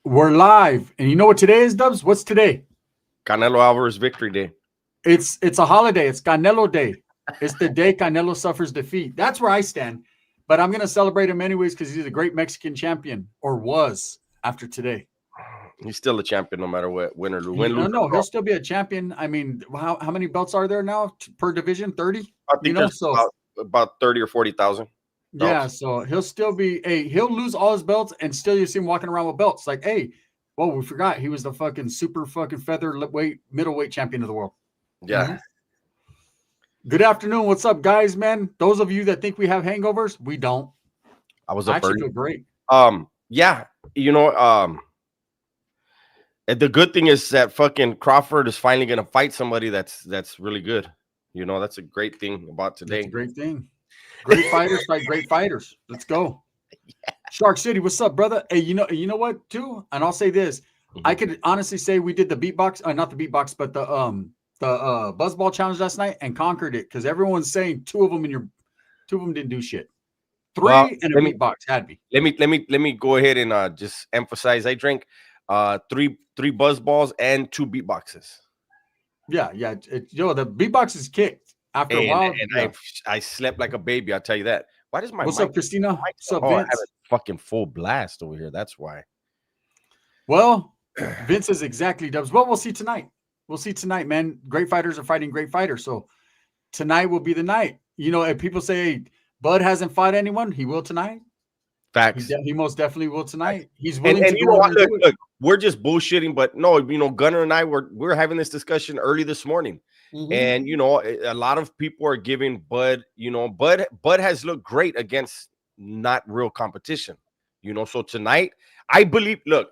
We're live, and you know what today is, Dubs? What's today? Canelo Alvarez victory day. It's a holiday. It's Canelo Day. It's the day Canelo suffers defeat. That's where I stand. But I'm gonna celebrate him anyways because he's a great Mexican champion, or was after today. He's still a champion no matter what, win or lose. No, he'll still be a champion. I mean, how many belts are there now per division? 30. I think there's about 30 or 40,000. Yeah, so he'll still be he'll lose all his belts and still you see him walking around with belts. Like, hey, well, we forgot he was the fucking super fucking featherweight middleweight champion of the world. Yeah. Mm-hmm. Good afternoon. What's up, guys, man? Those of you that think we have hangovers, we don't. I was up actually early. Feel great. Yeah, the good thing is that fucking Crawford is finally gonna fight somebody that's really good. You know, that's a great thing about today. That's a great thing. Great fighters fight great fighters. Let's go. Yeah. Shark City, what's up, brother? Hey, you know what, too? And I'll say this. Mm-hmm. I could honestly say we did the beatbox, not the beatbox, but the buzzball challenge last night and conquered it because everyone's saying two of them didn't do shit. Three and a beatbox had me. Let me go ahead and just emphasize. I drank three buzzballs and 2 beatboxes. Yeah. The beatbox is kicked. After a while, and I slept like a baby. I'll tell you that. Why does my what's up, Christina? What's up, Vince? I have a fucking full blast over here. That's why. Well, Vince is exactly Dubs. Well, we'll see tonight. We'll see tonight, man. Great fighters are fighting great fighters. So tonight will be the night. You know, if people say Bud hasn't fought anyone, he will tonight. Facts. He most definitely will tonight. He's willing and to you know what? Look, we're just bullshitting, but no, you know, Gunner and I we're having this discussion early this morning. Mm-hmm. And you know, a lot of people are giving Bud, you know, Bud has looked great against not real competition, you know. So tonight, I believe, look,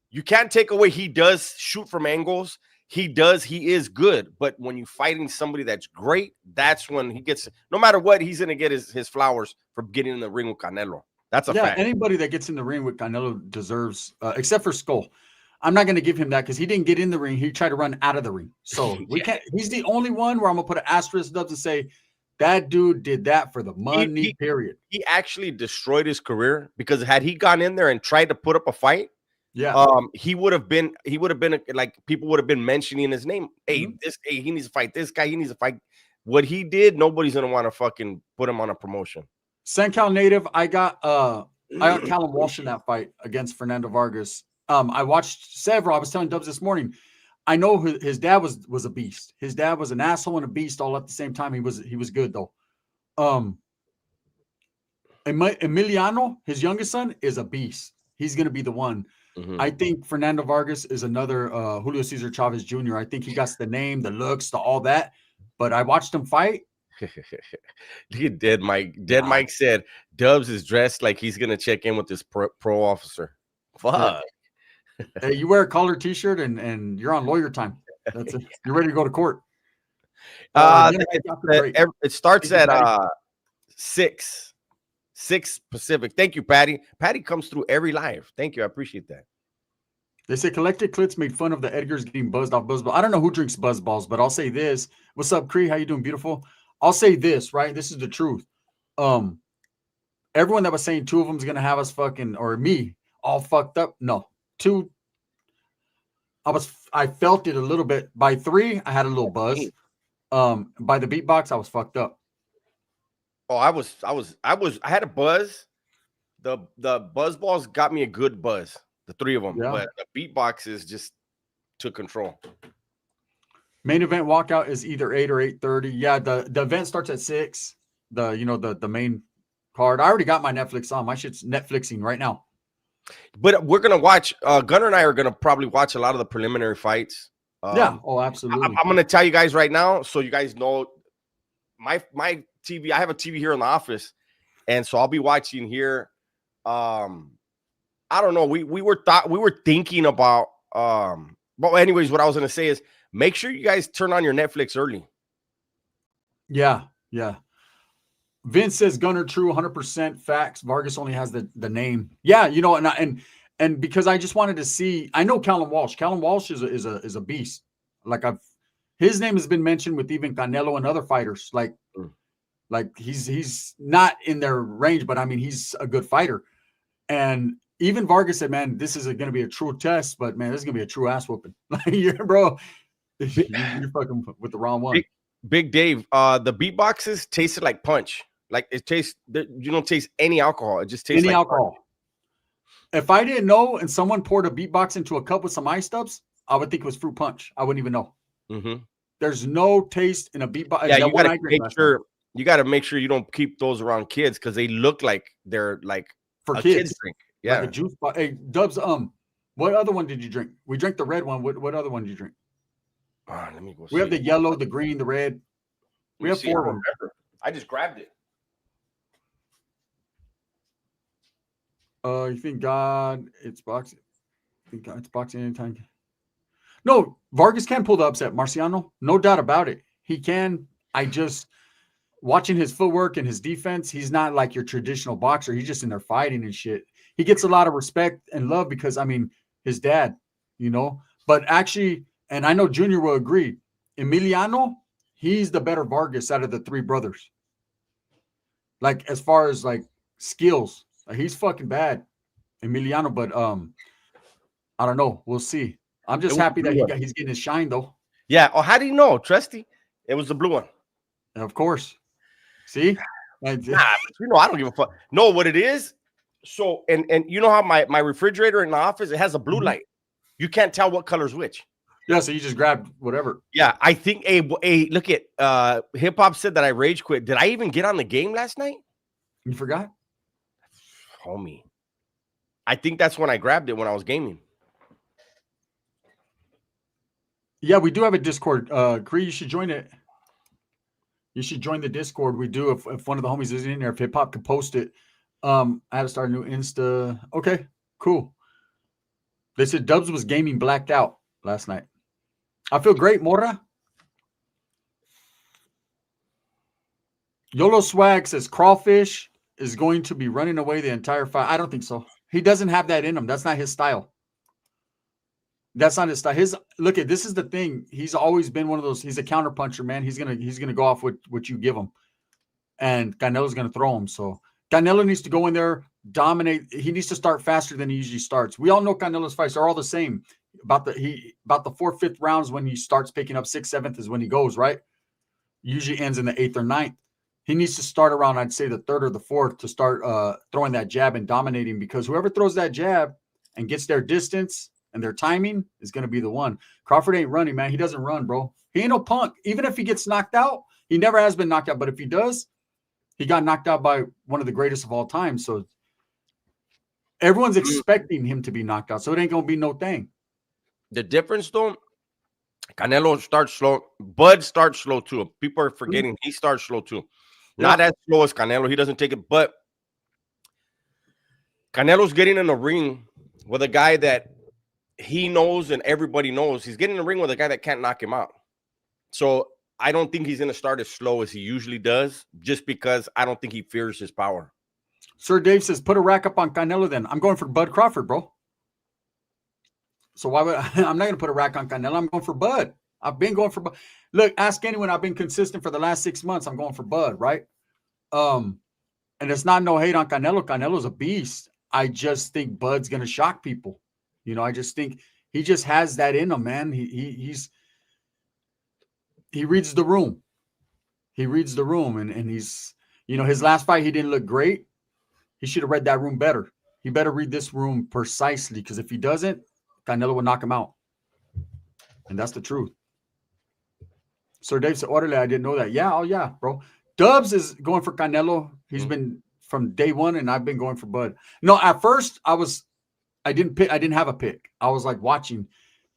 you can't take away he does shoot from angles. He is good, but when you're fighting somebody that's great, that's when he gets, no matter what, he's gonna get his flowers for getting in the ring with Canelo. That's a fact. Anybody that gets in the ring with Canelo deserves, except for Skull. I'm not going to give him that because he didn't get in the ring. He tried to run out of the ring. So we can't. He's the only one where I'm going to put an asterisk up and say that dude did that for the money, period. He actually destroyed his career because had he gone in there and tried to put up a fight, he would have been like people would have been mentioning his name. Hey, he needs to fight this guy. He needs to fight. What he did, nobody's going to want to fucking put him on a promotion. San Cal native, I got Callum Walsh in that fight against Fernando Vargas. I watched several. I was telling Dubs this morning. I know his dad was a beast. His dad was an asshole and a beast all at the same time. He was good though. Emiliano, his youngest son, is a beast. He's gonna be the one. Mm-hmm. I think Fernando Vargas is another Julio Cesar Chavez Jr. I think he got the name, the looks, the all that. But I watched him fight. Look at Dead Mike. Dead Mike said Dubs is dressed like he's gonna check in with this pro officer. Fuck. Yeah. Hey, you wear a collar t-shirt and you're on lawyer time. That's it. You're ready to go to court. It starts at 6 Pacific. Thank you, Patty. Patty comes through every live. Thank you. I appreciate that. They say Collected Clits made fun of the Edgars getting buzzed off buzzballs. I don't know who drinks buzzballs, but I'll say this. What's up, Cree? How you doing? Beautiful. I'll say this, right? This is the truth. Everyone that was saying 2 of them is gonna have us fucking or me all fucked up. No. 2, I felt it a little bit. By 3, I had a little buzz. By the beatbox, I was fucked up. Oh, I had a buzz. The buzz balls got me a good buzz, the 3 of them, but the beatboxes just took control. Main event walkout is either 8 or 8:30. Yeah, the event starts at 6. The main card. I already got my Netflix on. My shit's Netflixing right now. But we're gonna watch. Gunner and I are gonna probably watch a lot of the preliminary fights. Absolutely. I'm gonna tell you guys right now, so you guys know my TV. I have a TV here in the office, and so I'll be watching here. I don't know. We were thinking about. But anyways, what I was gonna say is make sure you guys turn on your Netflix early. Yeah. Vince says Gunner true, 100% facts. Vargas only has the name. Yeah, you know, and because I just wanted to see. I know Callum Walsh. Callum Walsh is a beast. Like his name has been mentioned with even Canelo and other fighters. Like he's not in their range, but I mean he's a good fighter. And even Vargas said, man, this is going to be a true test, but man, this is going to be a true ass whooping. Bro, you're fucking with the wrong one. Big Dave, the beatboxes tasted like punch. Like it tastes, you don't taste any alcohol. It just tastes any like alcohol. Punch. If I didn't know and someone poured a beatbox into a cup with some ice ups, I would think it was fruit punch. I wouldn't even know. Mm-hmm. There's no taste in a beatbox. Yeah, you gotta make sure. You got to make sure you don't keep those around kids because they look like they're like for kids drink. Yeah, like a juice box. Hey, Dubs, what other one did you drink? We drank the red one. What other one did you drink? Let me go. We have the yellow, the green, the red. We have 4 of them. I just grabbed it. You think God? It's boxing. I think God, it's boxing anytime. No, Vargas can pull the upset, Marciano. No doubt about it. He can. I just watching his footwork and his defense. He's not like your traditional boxer. He's just in there fighting and shit. He gets a lot of respect and love because I mean his dad, you know. But actually, and I know Junior will agree. Emiliano, he's the better Vargas out of the 3 brothers. Like as far as like skills, he's fucking bad, Emiliano. But I don't know. We'll see. I'm just happy that he's getting his shine though. Yeah. Oh, how do you know, Trusty? It was the blue one. And of course. See? Nah, you know, I don't give a fuck. No, what it is. So, and you know how my refrigerator in the office, it has a blue light. You can't tell what color's which. Yeah, so you just grabbed whatever. Yeah, I think look at Hip Hop said that I rage quit. Did I even get on the game last night? You forgot? Homie. I think that's when I grabbed it when I was gaming. Yeah, we do have a Discord. Cree, you should join it. You should join the Discord. We do if one of the homies is in there, if Hip Hop could post it. I had to start a new Insta. Okay, cool. They said Dubs was gaming blacked out last night. I feel great, Mora. YOLO Swag says Crawfish is going to be running away the entire fight. I don't think so. He doesn't have that in him. That's not his style. That's not his style. Look at this is the thing. He's always been one of those. He's a counter puncher, man. He's gonna go off with what you give him, and Canelo's gonna throw him. So Canelo needs to go in there, dominate. He needs to start faster than he usually starts. We all know Canelo's fights are all the same. About the 4th, 5th rounds when he starts picking up 6th, 7th is when he goes, right? Usually ends in the 8th or 9th. He needs to start around, I'd say, the 3rd or the 4th to start throwing that jab and dominating, because whoever throws that jab and gets their distance and their timing is going to be the one. Crawford ain't running, man. He doesn't run, bro. He ain't no punk. Even if he gets knocked out, he never has been knocked out. But if he does, he got knocked out by one of the greatest of all time. So everyone's expecting him to be knocked out. So it ain't going to be no thing. The difference, though, Canelo starts slow. Bud starts slow, too. People are forgetting he starts slow, too. Yeah. Not as slow as Canelo. He doesn't take it. But Canelo's getting in the ring with a guy that he knows and everybody knows. He's getting in the ring with a guy that can't knock him out. So I don't think he's going to start as slow as he usually does, just because I don't think he fears his power. Sir Dave says, put a rack up on Canelo then. I'm going for Bud Crawford, bro. So why would I'm not going to put a rack on Canelo. I'm going for Bud. I've been going for Bud. Look, ask anyone. I've been consistent for the last 6 months. I'm going for Bud, right? And it's not no hate on Canelo. Canelo's a beast. I just think Bud's going to shock people. You know, I just think he just has that in him, man. He reads the room. He reads the room, and he's, you know, his last fight, he didn't look great. He should have read that room better. He better read this room precisely, because if he doesn't, Canelo will knock him out. And that's the truth. Sir Dave said, orderly, I didn't know that. Yeah, oh yeah, bro. Dubs is going for Canelo. He's been from day one, and I've been going for Bud. No, at first I didn't have a pick. I was like watching.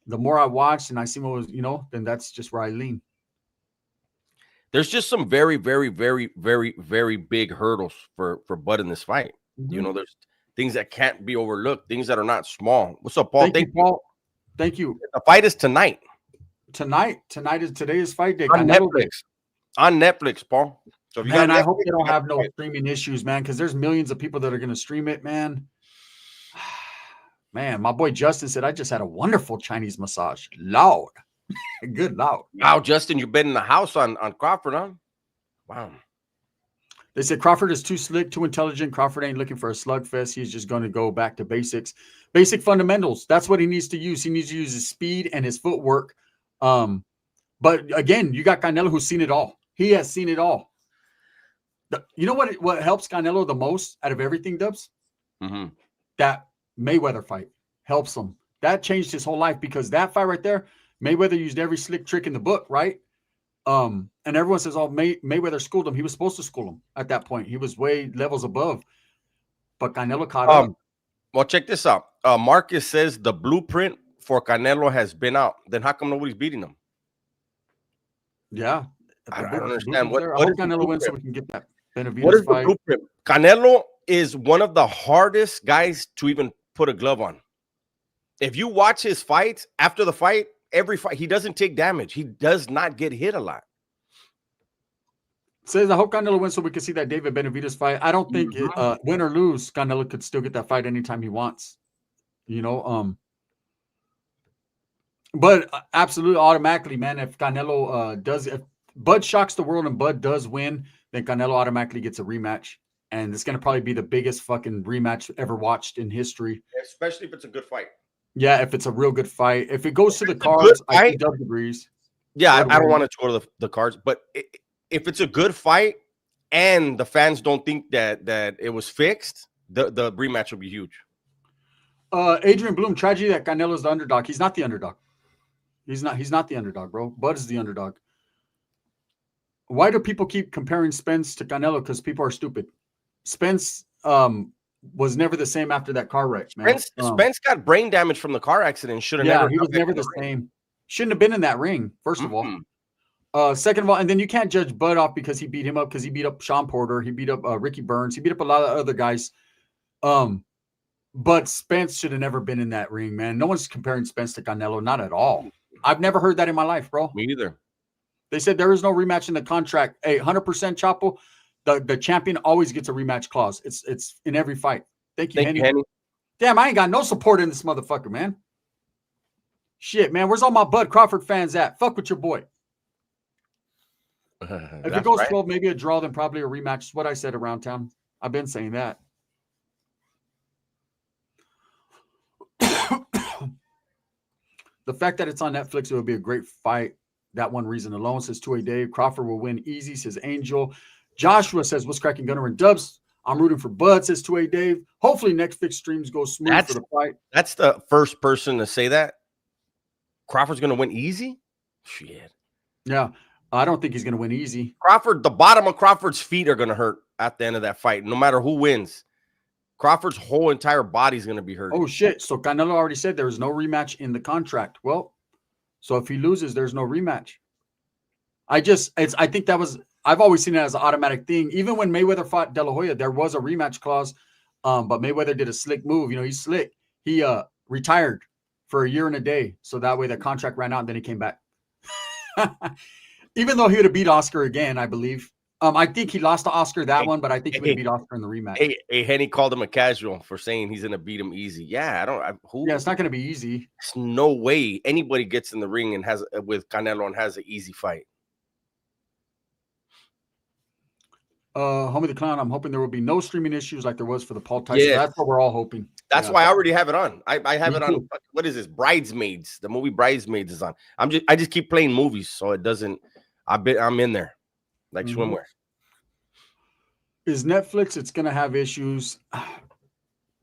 The more I watched and I see what was, you know, then that's just where I lean. There's just some very, very, very, very, very big hurdles for Bud in this fight. You know, there's things that can't be overlooked, things that are not small. What's up, Paul? Thank you, Paul. Thank you. The fight is tonight. Today is fight day. On Netflix. On Netflix, Paul. So if you man, I hope they don't have no streaming issues, man, because there's millions of people that are going to stream it, man. Man, my boy Justin said, I just had a wonderful Chinese massage. Loud. Good loud. Wow, Justin, you've been in the house on Crawford, huh? Wow. They said Crawford is too slick, too intelligent. Crawford ain't looking for a slugfest. He's just going to go back to basics, basic fundamentals. That's what he needs to use. He needs to use his speed and his footwork. But again, you got Canelo who's seen it all. He has seen it all. You know what helps Canelo the most out of everything, Dubs? Mm-hmm. That Mayweather fight helps him. That changed his whole life because that fight right there, Mayweather used every slick trick in the book, right? And everyone says, "Oh, Mayweather schooled him." He was supposed to school him at that point. He was way levels above, but Canelo caught up. Well, check this out. Marcus says the blueprint for Canelo has been out. Then how come nobody's beating him? Yeah, I don't understand. I hope Canelo wins so we can get that Benavidez What is fight. the blueprint? Canelo is one of the hardest guys to even put a glove on. If you watch his fights, after the fight, every fight, he doesn't take damage. He does not get hit a lot. Says, I hope Canelo wins so we can see that David Benavidez fight. I don't think win or lose, Canelo could still get that fight anytime he wants. You know, but absolutely automatically, man, if Canelo if Bud shocks the world and Bud does win, then Canelo automatically gets a rematch. And it's going to probably be the biggest fucking rematch ever watched in history. Especially if it's a good fight. Yeah, if it's a real good fight. If it goes to the cards, I think Dub agrees. Yeah, I don't want it to go to the cards. But if it's a good fight and the fans don't think that it was fixed, the rematch will be huge. Adrian Bloom, tragedy that Canelo's the underdog. He's not the underdog. He's not the underdog, bro. Bud is the underdog. Why do people keep comparing Spence to Canelo? Because people are stupid. Spence was never the same after that car wreck, man. Spence got brain damage from the car accident. He was never the same. Shouldn't have been in that ring, first of all. Second of all, and then you can't judge Bud off because he beat him up, because he beat up Sean Porter, he beat up Ricky Burns, he beat up a lot of other guys. But Spence should have never been in that ring, man. No one's comparing Spence to Canelo, not at all. I've never heard that in my life, bro. Me either. They said there is no rematch in the contract. Hey, 100% Chapo, the champion always gets a rematch clause. It's in every fight. Thank you, Henny. Damn, I ain't got no support in this motherfucker, man. Shit, man. Where's all my Bud Crawford fans at? Fuck with your boy. If it goes 12, maybe a draw, then probably a rematch. Is what I said around town. I've been saying that. The fact that it's on Netflix, it would be a great fight. That one reason alone, says 2A Dave. Crawford will win easy, says Angel. Joshua says, what's cracking, Gunner and Dubs? I'm rooting for Bud, says 2A Dave. Hopefully Netflix streams go smooth for the fight. That's the first person to say that. Crawford's going to win easy? Shit. Yeah, I don't think he's going to win easy. Crawford, the bottom of Crawford's feet are going to hurt at the end of that fight, no matter who wins. Crawford's whole entire body is going to be hurt. Oh, shit. So Canelo already said there is no rematch in the contract. Well, so if he loses, there's no rematch. I think that was, I've always seen it as an automatic thing. Even when Mayweather fought De La Hoya, there was a rematch clause, but Mayweather did a slick move. You know, he's slick. He retired for a year and a day. So that way the contract ran out and then he came back. Even though he would have beat Oscar again, I believe. I think he lost to Oscar that one, but I think he would beat Oscar in the rematch. Hey, Henny called him a casual for saying he's going to beat him easy. Yeah, it's not going to be easy. There's no way anybody gets in the ring and has with Canelo and has an easy fight. Homie the Clown, I'm hoping there will be no streaming issues like there was for the Paul Tyson. Yeah. That's what we're all hoping. That's why I already have it on. I have it on. What is this? Bridesmaids. The movie Bridesmaids is on. I just keep playing movies, so it doesn't. I'm in there like swimwear. Is Netflix? It's gonna have issues.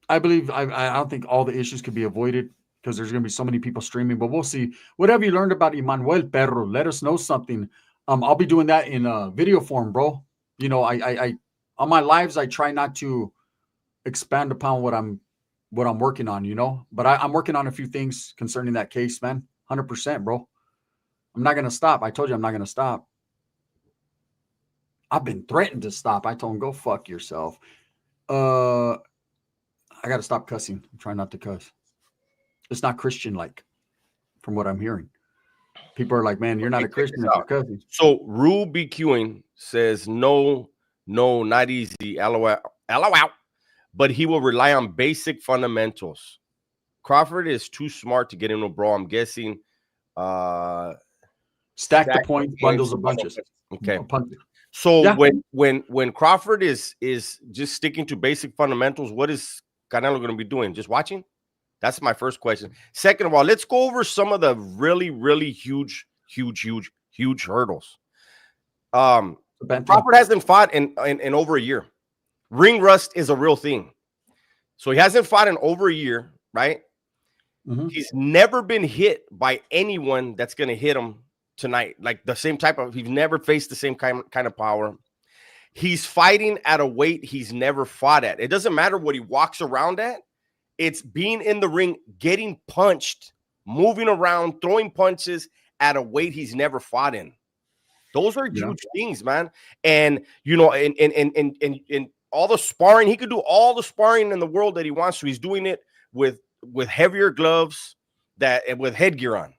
I believe. I don't think all the issues could be avoided because there's gonna be so many people streaming. But we'll see. Whatever you learned about Emmanuel Perro, let us know something. I'll be doing that in video form, bro. You know, I on my lives I try not to expand upon what I'm working on, you know, but I'm working on a few things concerning that case, man. 100%, bro. I'm not gonna stop. I told you I'm not gonna stop. I've been threatened to stop. I told him, go fuck yourself. I gotta stop cussing. I'm trying not to cuss. It's not Christian like, from what I'm hearing. People are like, man, you're not a Christian if you're cussing. So Rue BQing says no, not easy. LOL. But he will rely on basic fundamentals. Crawford is too smart to get into a brawl. I'm guessing. Stack the points, bundles of bunches. Okay. So Yeah. when Crawford is just sticking to basic fundamentals, what is Canelo going to be doing? Just watching? That's my first question. Second of all, let's go over some of the really, really huge hurdles. Crawford hasn't fought in over a year. Ring rust is a real thing. So he hasn't fought in over a year, right? Mm-hmm. He's never been hit by anyone that's going to hit him tonight. Like the same type of, he's never faced the same kind of power. He's fighting at a weight he's never fought at. It doesn't matter what he walks around at. It's being in the ring, getting punched, moving around, throwing punches at a weight he's never fought in. Those are huge things, man. And, you know, and all the sparring, he could do all the sparring in the world that he wants to. He's doing it with heavier gloves and with headgear on.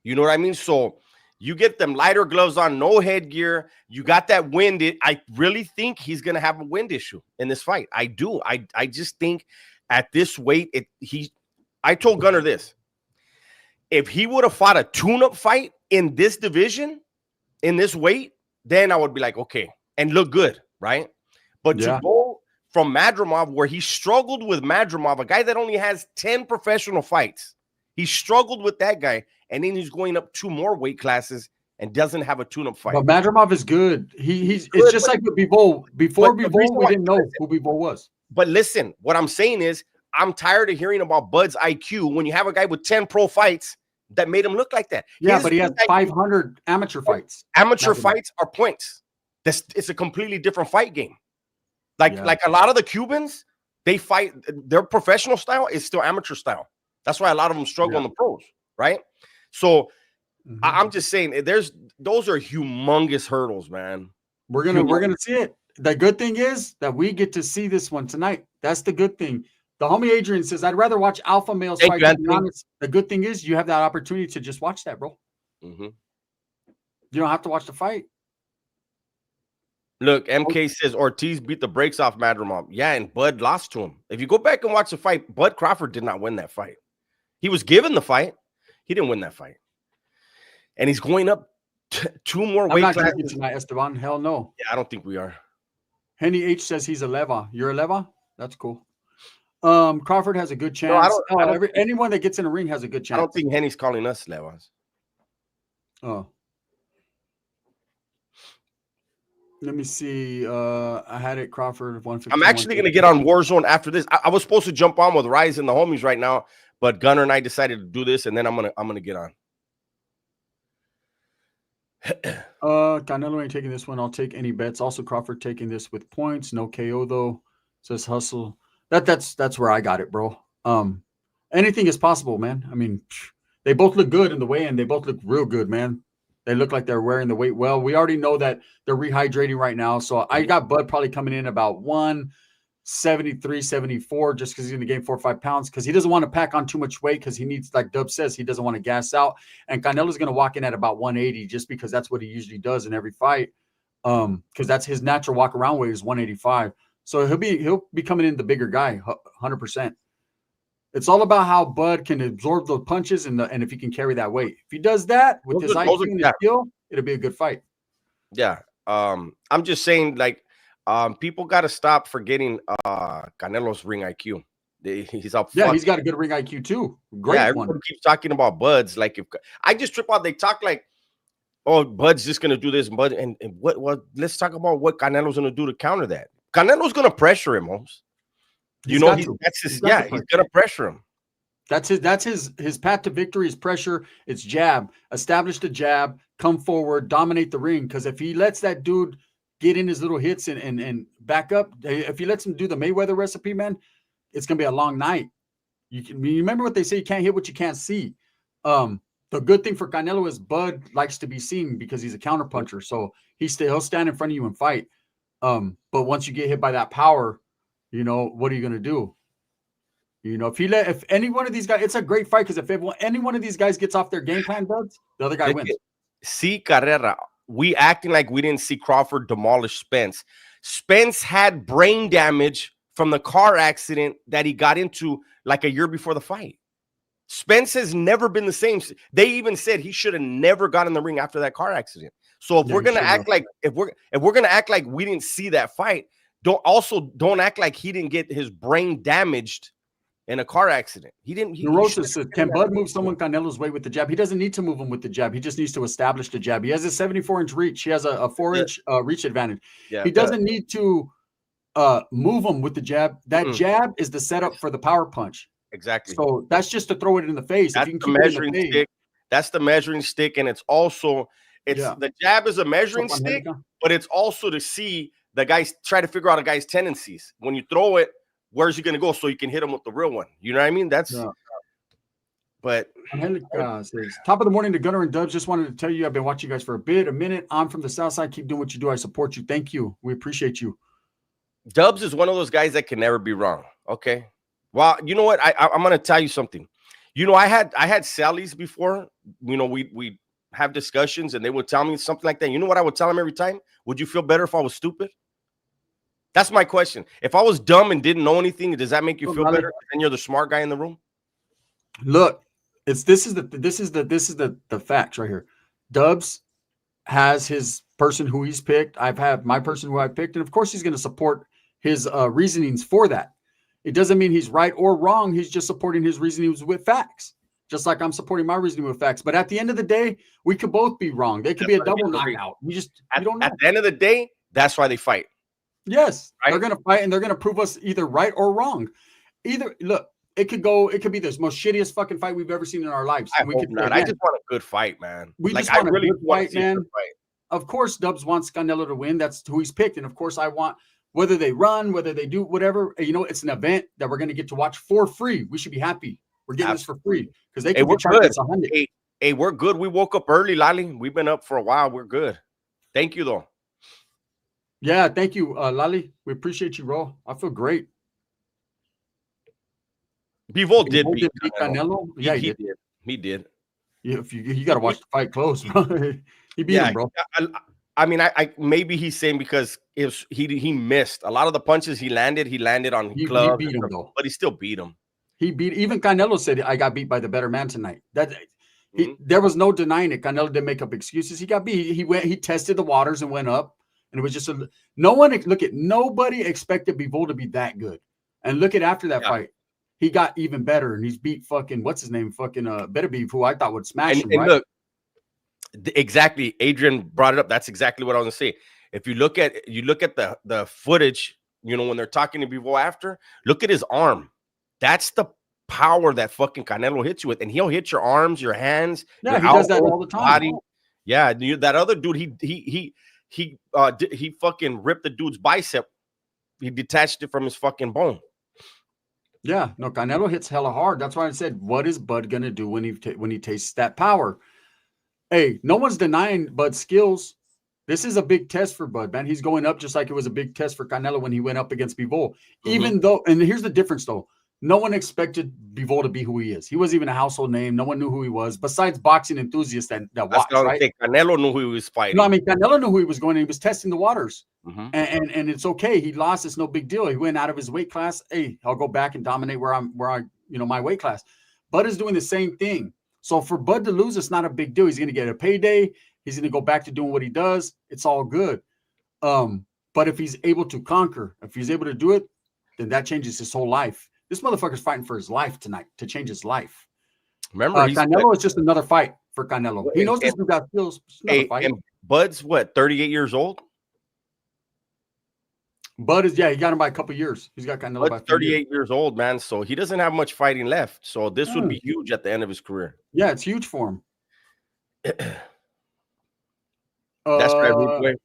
You know what I mean? So you get them lighter gloves on, no headgear. You got that wind. I really think he's going to have a wind issue in this fight. I do. I just think at this weight, I told Gunnar this. If he would have fought a tune-up fight in this division, in this weight, then I would be like, okay, and look good, right? But to go from Madrimov, where he struggled with Madrimov, a guy that only has 10 professional fights, he struggled with that guy, and then he's going up 2 more weight classes and doesn't have a tune-up fight. But Madrimov is good. He's good, it's just like with Bivol. Before Bivol, we didn't know who Bivol was. But listen, what I'm saying is, I'm tired of hearing about Bud's IQ when you have a guy with 10 pro fights that made him look like that. Yeah, but he has 500 amateur fights. Amateur fights are points. It's a completely different fight game. Like a lot of the Cubans, they fight, their professional style is still amateur style. That's why a lot of them struggle in the pros, right? So I'm just saying, those are humongous hurdles, man. We're gonna see it. The good thing is that we get to see this one tonight. That's the good thing. The homie Adrian says, I'd rather watch alpha males fight. To be honest, the good thing is you have that opportunity to just watch that, bro. You don't have to watch the fight. Look, MK says Ortiz beat the brakes off Madrimov. Yeah, and Bud lost to him. If you go back and watch the fight, Bud Crawford did not win that fight. He was given the fight. He didn't win that fight. And he's going up 2 more weight classes tonight, Esteban. Hell no. Yeah, I don't think we are. Henny H says he's a leva. You're a leva? That's cool. Crawford has a good chance. No, anyone that gets in the ring has a good chance. I don't think Henny's calling us levas. Oh. Let me see. I had it, Crawford, 150. I'm actually going to get on Warzone after this. I was supposed to jump on with Rise and the homies right now, but Gunnar and I decided to do this, and then I'm gonna get on. Canelo ain't taking this one. I'll take any bets. Also, Crawford taking this with points. No KO though. Says Hustle. That's where I got it, bro. Anything is possible, man. I mean, they both look good in the weigh-in. They both look real good, man. They look like they're wearing the weight well. We already know that they're rehydrating right now. So I got Bud probably coming in about 173, 74, just because he's going to gain 4 or 5 pounds, because he doesn't want to pack on too much weight, because he needs, like Dub says, he doesn't want to gas out. And Canelo's going to walk in at about 180, just because that's what he usually does in every fight. Because that's his natural walk around weight is 185. So he'll be coming in the bigger guy, 100%. It's all about how Bud can absorb the punches and if he can carry that weight. If he does that with his IQ and his skill, it'll be a good fight. Yeah. I'm just saying, like, people got to stop forgetting Canelo's ring IQ. He's up. Yeah, he's got a good ring IQ too. Great one. Everyone keeps talking about Bud's. Like, if I just trip out, they talk like, oh, Bud's just gonna do this, Bud, and what? Let's talk about what Canelo's gonna do to counter that. Canelo's gonna pressure him, Holmes. He's gonna pressure him. That's his path to victory is pressure. It's jab. Establish the jab, come forward, dominate the ring. Because if he lets that dude get in his little hits and back up, if he lets him do the Mayweather recipe, man, it's gonna be a long night. You remember what they say, you can't hit what you can't see. The good thing for Canelo is Bud likes to be seen because he's a counterpuncher. So he'll stand in front of you and fight. But once you get hit by that power, what are you going to do? If any one of these guys, it's a great fight, because if any one of these guys gets off their game plan, Buds, the other guy wins. See, Carrera, we acting like we didn't see Crawford demolish Spence. Spence had brain damage from the car accident that he got into like a year before the fight. Spence has never been the same. They even said he should have never got in the ring after that car accident. So if we're gonna act like if we're gonna act like we didn't see that fight, don't act like he didn't get his brain damaged in a car accident. He didn't. Neurosis says, can Bud move someone Canelo's weight with the jab? He doesn't need to move him with the jab. He just needs to establish the jab. He has a 74-inch reach. He has a 4-inch reach advantage. Yeah, he doesn't need to move him with the jab. That jab is the setup for the power punch. Exactly. So that's just to throw it in the face. That's the measuring stick. That's the measuring stick, and it's also the jab is a measuring stick, but it's also to see the guys, try to figure out a guy's tendencies. When you throw it, where's he going to go so you can hit him with the real one? You know what I mean? That's but says, top of the morning to Gunner and Dubs. Just wanted to tell you I've been watching you guys for a minute. I'm from the South Side. Keep doing what you do. I support you. Thank you. We appreciate you. Dubs is one of those guys that can never be wrong. Okay. Well, you know what? I'm going to tell you something. You know, I had Sally's before. You know, we have discussions and they would tell me something like that. You know what I would tell them every time? Would you feel better if I was stupid? That's my question. If I was dumb and didn't know anything, does that make you feel better? And you're the smart guy in the room. Look, this is the facts right here. Dubs has his person who he's picked. I've had my person who I picked, and of course he's going to support his reasonings for that. It doesn't mean he's right or wrong. He's just supporting his reasonings with facts, just like I'm supporting my reasoning with facts. But at the end of the day, we could both be wrong. They could be a double knockout. We don't know. At the end of the day, that's why they fight. Yes, right? They're going to fight, and they're going to prove us either right or wrong. Look, it could be the most shittiest fucking fight we've ever seen in our lives. I hope not. I just want a good fight, man. We just want a good fight, man. Of course, Dubs wants Canelo to win. That's who he's picked. And of course, I want, whether they run, whether they do whatever, you know, it's an event that we're going to get to watch for free. We should be happy. We're getting this for free because they can we're good. Hey, we're good. We woke up early, Lali. We've been up for a while. We're good. Thank you, though. Yeah, thank you, Lali. We appreciate you, bro. I feel great. Bivol did beat Canelo. Yeah, he did. He did. Yeah, you got to watch the fight close, bro. He beat him, bro. I mean, I maybe he's saying because he missed a lot of the punches he landed on clubs. He beat him though, but he still beat him. Even Canelo said I got beat by the better man tonight. There was no denying it. Canelo didn't make up excuses. He got beat. He tested the waters and went up. And it was just nobody expected Bivol to be that good. And look at after that fight, he got even better and he's beat fucking what's his name? Fucking Beterbiev, who I thought would smash him. And look, exactly. Adrian brought it up. That's exactly what I was gonna say. If you look at the footage, you know, when they're talking to Bivol after, look at his arm. That's the power that fucking Canelo hits you with, and he'll hit your arms, your hands. Yeah, he does that all the time. Body. Yeah, that other dude, he fucking ripped the dude's bicep. He detached it from his fucking bone. Yeah, no, Canelo hits hella hard. That's why I said, what is Bud gonna do when he tastes that power? Hey, no one's denying Bud's skills. This is a big test for Bud, man. He's going up just like it was a big test for Canelo when he went up against Bivol. Even though, and here's the difference though. No one expected Bivol to be who he is. He wasn't even a household name. No one knew who he was, besides boxing enthusiasts that watch, right? Canelo knew who he was fighting. No, I mean, Canelo knew who he was going, and he was testing the waters. And it's okay. He lost. It's no big deal. He went out of his weight class. Hey, I'll go back and dominate my weight class. Bud is doing the same thing. So for Bud to lose, it's not a big deal. He's going to get a payday. He's going to go back to doing what he does. It's all good. But if he's able to conquer, if he's able to do it, then that changes his whole life. This motherfucker's fighting for his life tonight, to change his life. Remember, Canelo is just another fight for Canelo. He knows this dude got skills. And Bud's what, 38 years old? Bud is, he got him by a couple years. He's got Canelo by 38 years old, man. So he doesn't have much fighting left. So this would be huge at the end of his career. Yeah, it's huge for him. That's right.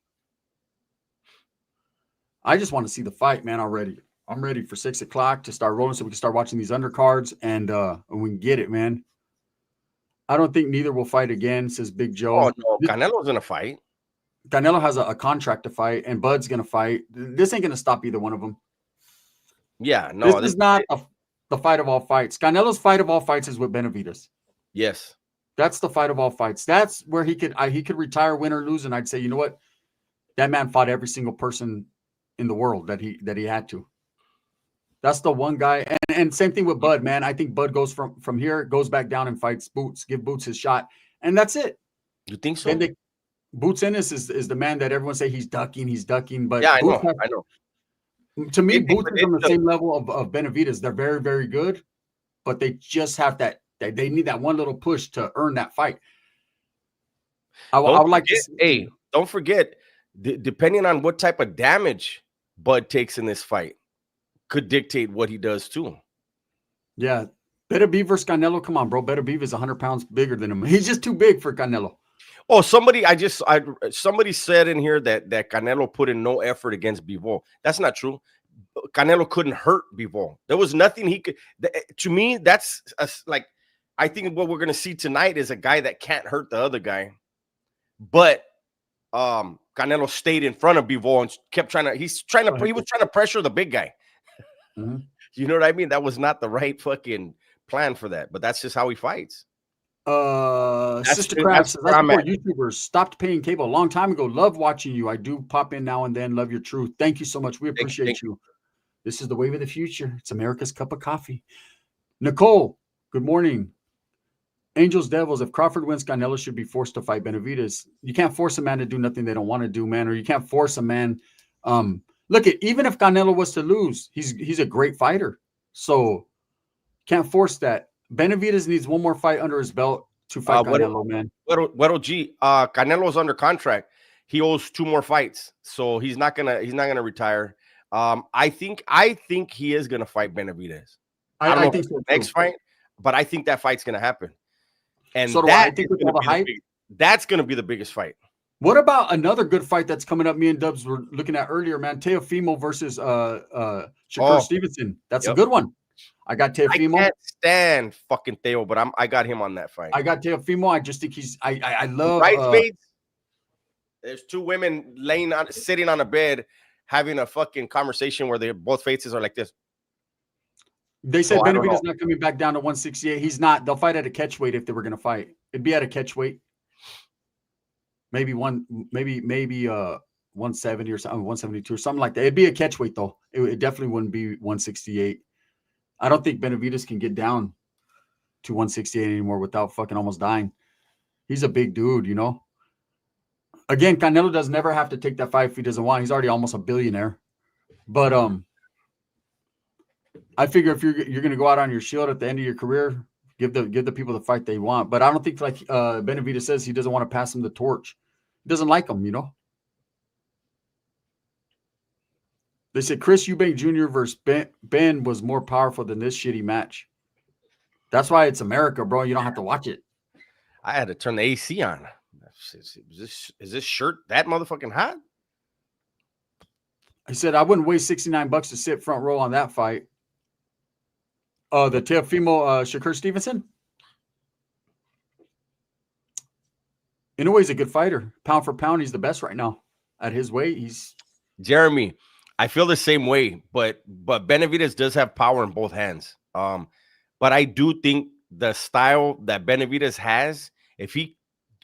I just want to see the fight, man, already. I'm ready for 6 o'clock to start rolling so we can start watching these undercards and we can get it, man. I don't think neither will fight again, says Big Joe. Oh, no, Canelo's going to fight. Canelo has a contract to fight, and Bud's going to fight. This ain't going to stop either one of them. Yeah, no. This is not the fight of all fights. Canelo's fight of all fights is with Benavidez. Yes. That's the fight of all fights. That's where he could retire, win or lose, and I'd say, you know what? That man fought every single person in the world that he had to. That's the one guy. And same thing with Bud, man. I think Bud goes from here, goes back down and fights Boots, give Boots his shot. And that's it. You think so? Boots Ennis is the man that everyone say he's ducking, but Yeah, I Boots know. I know. to me, Boots is on the same level of Benavidez. They're very, very good, but they just have that they need that one little push to earn that fight. I would like to see, hey, don't forget, depending on what type of damage Bud takes in this fight, could dictate what he does too. Yeah. Benavidez versus Canelo. Come on, bro. Benavidez is 100 pounds bigger than him. He's just too big for Canelo. Oh, somebody said in here that Canelo put in no effort against Bivol. That's not true. Canelo couldn't hurt Bivol. There was nothing he could. To me, that's like, I think what we're gonna see tonight is a guy that can't hurt the other guy, but Canelo stayed in front of Bivol and kept trying to. He was trying to pressure the big guy. Mm-hmm. You know what I mean? That was not the right fucking plan for that, but that's just how he fights. Sister Crab says, I support YouTubers. Stopped paying cable a long time ago. Love watching you. I do pop in now and then. Love your truth. Thank you so much. We appreciate you. This is the wave of the future. It's America's cup of coffee. Nicole, good morning. Angels, Devils. If Crawford wins, Canelo should be forced to fight Benavidez. You can't force a man to do nothing they don't want to do, man. Or you can't force a man. Look, even if Canelo was to lose, he's a great fighter. So can't force that. Benavidez needs one more fight under his belt to fight Canelo, man. Canelo's under contract. He owes 2 more fights, so he's not gonna retire. I think he is gonna fight Benavidez. I think so next fight, but I think that fight's gonna happen. And so I think with all the hype, that's gonna be the biggest fight. What about another good fight that's coming up? Me and Dubs were looking at earlier, man. Teofimo versus Shakur Stevenson. That's a good one. I got Teofimo. I can't stand fucking Theo, but I got him on that fight. I got Teofimo. I just think I love bridesmaids. There's 2 women sitting on a bed having a fucking conversation where both faces are like this. They said Benavidez is not coming back down to 168. He's not. They'll fight at a catch weight if they were going to fight. It'd be at a catch weight. Maybe 170 or something, 172 or something like that. It'd be a catch weight though. It definitely wouldn't be 168. I don't think Benavidez can get down to 168 anymore without fucking almost dying. He's a big dude, you know. Again, Canelo does never have to take that fight if he doesn't want. He's already almost a billionaire. But I figure if you're going to go out on your shield at the end of your career, give the people the fight they want. But I don't think, like Benavidez says, he doesn't want to pass him the torch. He doesn't like him, you know. They said Chris Eubank Jr. versus Ben was more powerful than this shitty match. That's why it's America, bro. You don't have to watch it. I had to turn the AC on. Is this shirt that motherfucking hot? I said I wouldn't waste $69 to sit front row on that fight. The Teofimo Shakur Stevenson. Inouye's a good fighter. Pound for pound, he's the best right now. At his weight, he's Jeremy. I feel the same way, but Benavidez does have power in both hands. But I do think the style that Benavidez has, if he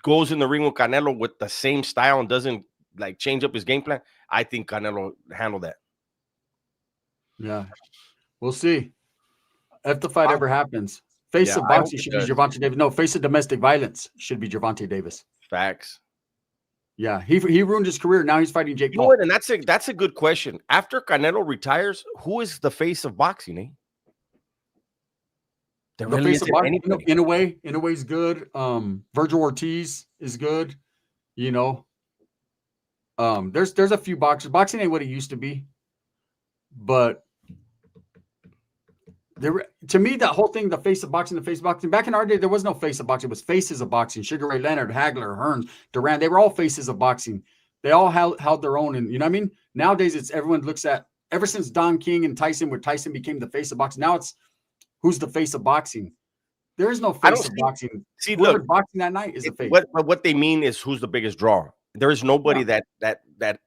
goes in the ring with Canelo with the same style and doesn't like change up his game plan, I think Canelo handle that. Yeah, we'll see if the fight ever happens. Face of boxing should be Gervonta Davis. No, face of domestic violence should be Gervonta Davis. Facts. Yeah, he ruined his career. Now he's fighting Jake Paul. And that's a good question. After Canelo retires, who is the face of boxing? Eh? The face of boxing, Inouye's good. Virgil Ortiz is good. You know, there's a few boxers. Boxing ain't what it used to be, but to me, that whole thing, the face of boxing, back in our day, there was no face of boxing. It was faces of boxing. Sugar Ray Leonard, Hagler, Hearns, Duran, they were all faces of boxing. They all held their own. And you know what I mean? Nowadays, it's everyone looks at, ever since Don King and Tyson, where Tyson became the face of boxing, now it's who's the face of boxing. There is no face of boxing. See, whoever look, boxing that night is the face. What they mean is who's the biggest draw. There is nobody that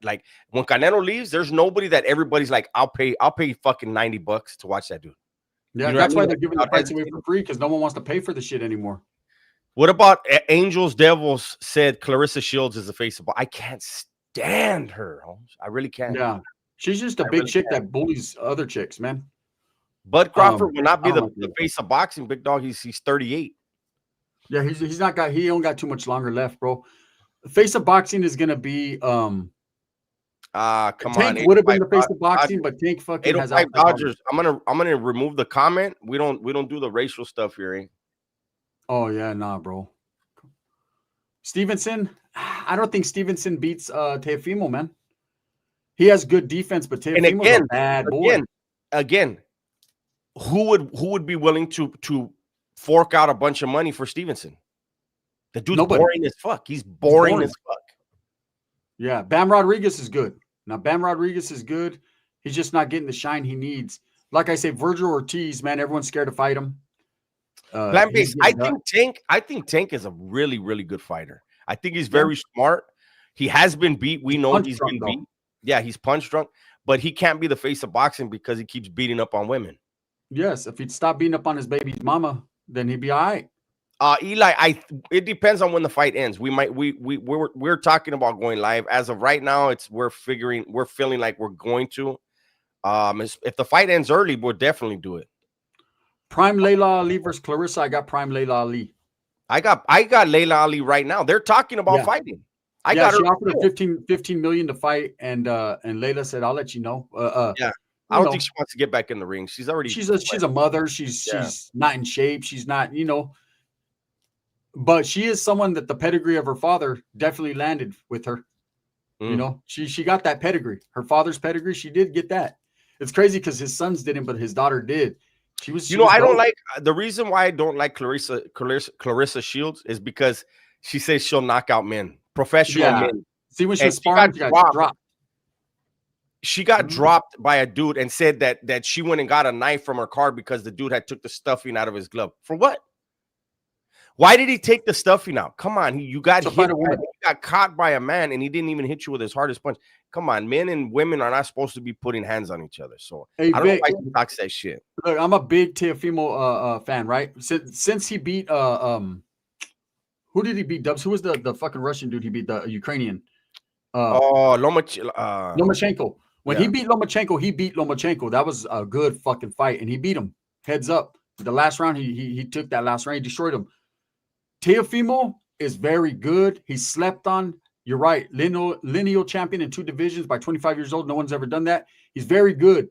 like when Canelo leaves, there's nobody that everybody's like, I'll pay fucking $90 to watch that dude. Yeah, that's why they're giving the fights away for free, because no one wants to pay for the shit anymore. What about Angels Devils said Clarissa Shields is the face of boxing? I can't stand her, Holmes. I really can't. Yeah, she's just a big chick that bullies other chicks, man. Bud Crawford will not be the face of boxing, big dog. He's 38. Yeah, he only got too much longer left, bro. face of boxing is gonna be come Tank on. would have been the face of boxing, but Tank fucking has 805 Dodgers. I'm gonna remove the comment. We don't do the racial stuff here, eh? Oh yeah, nah, bro. Stevenson, I don't think Stevenson beats Teofimo, man. He has good defense, but Teofimo's a bad boy. Again, who would be willing to fork out a bunch of money for Stevenson? The dude's boring as fuck. He's boring as fuck. Yeah, Bam Rodriguez is good. Now, Bam Rodriguez is good. He's just not getting the shine he needs. Like I say, Virgil Ortiz, man, everyone's scared to fight him. Plant based. I think Tank is a really, really good fighter. I think he's very smart. He has been beat. We know he's been beat. Yeah, he's punch drunk, but he can't be the face of boxing because he keeps beating up on women. Yes, if he'd stop beating up on his baby's mama, then he'd be all right. Eli, it depends on when the fight ends. We're talking about going live. As of right now, we're feeling like we're going to. If the fight ends early, we'll definitely do it. Prime Layla Ali versus Clarissa. I got Prime Layla Ali. I got Layla Ali right now. They're talking about fighting. She offered her 15 million to fight, and Layla said, "I'll let you know." I don't think she wants to get back in the ring. She's already she's a mother. She's not in shape. She's not, but she is someone that the pedigree of her father definitely landed with her. She got that pedigree. Her father's pedigree. She did get that. It's crazy because his sons didn't, but his daughter did. I don't like the reason why I don't like Clarissa Shields is because she says she'll knock out men, professional men. See, when she was sparring, she got dropped. She got dropped by a dude and said that she went and got a knife from her car because the dude had took the stuffing out of his glove. For what? Why did he take the stuffing out? Come on, you got hit. You got caught by a man, and he didn't even hit you with his hardest punch. Come on, men and women are not supposed to be putting hands on each other. So I don't know why he talks that shit. Look, I'm a big Teofimo fan, right? Since he beat who did he beat? Dubs? Who was the fucking Russian dude he beat? The Ukrainian. Lomachenko. When he beat Lomachenko, that was a good fucking fight, and he beat him heads up. The last round, he took that last round, he destroyed him. Teofimo is very good. He's slept on. You're right. Lineal champion in 2 divisions by 25 years old. No one's ever done that. He's very good.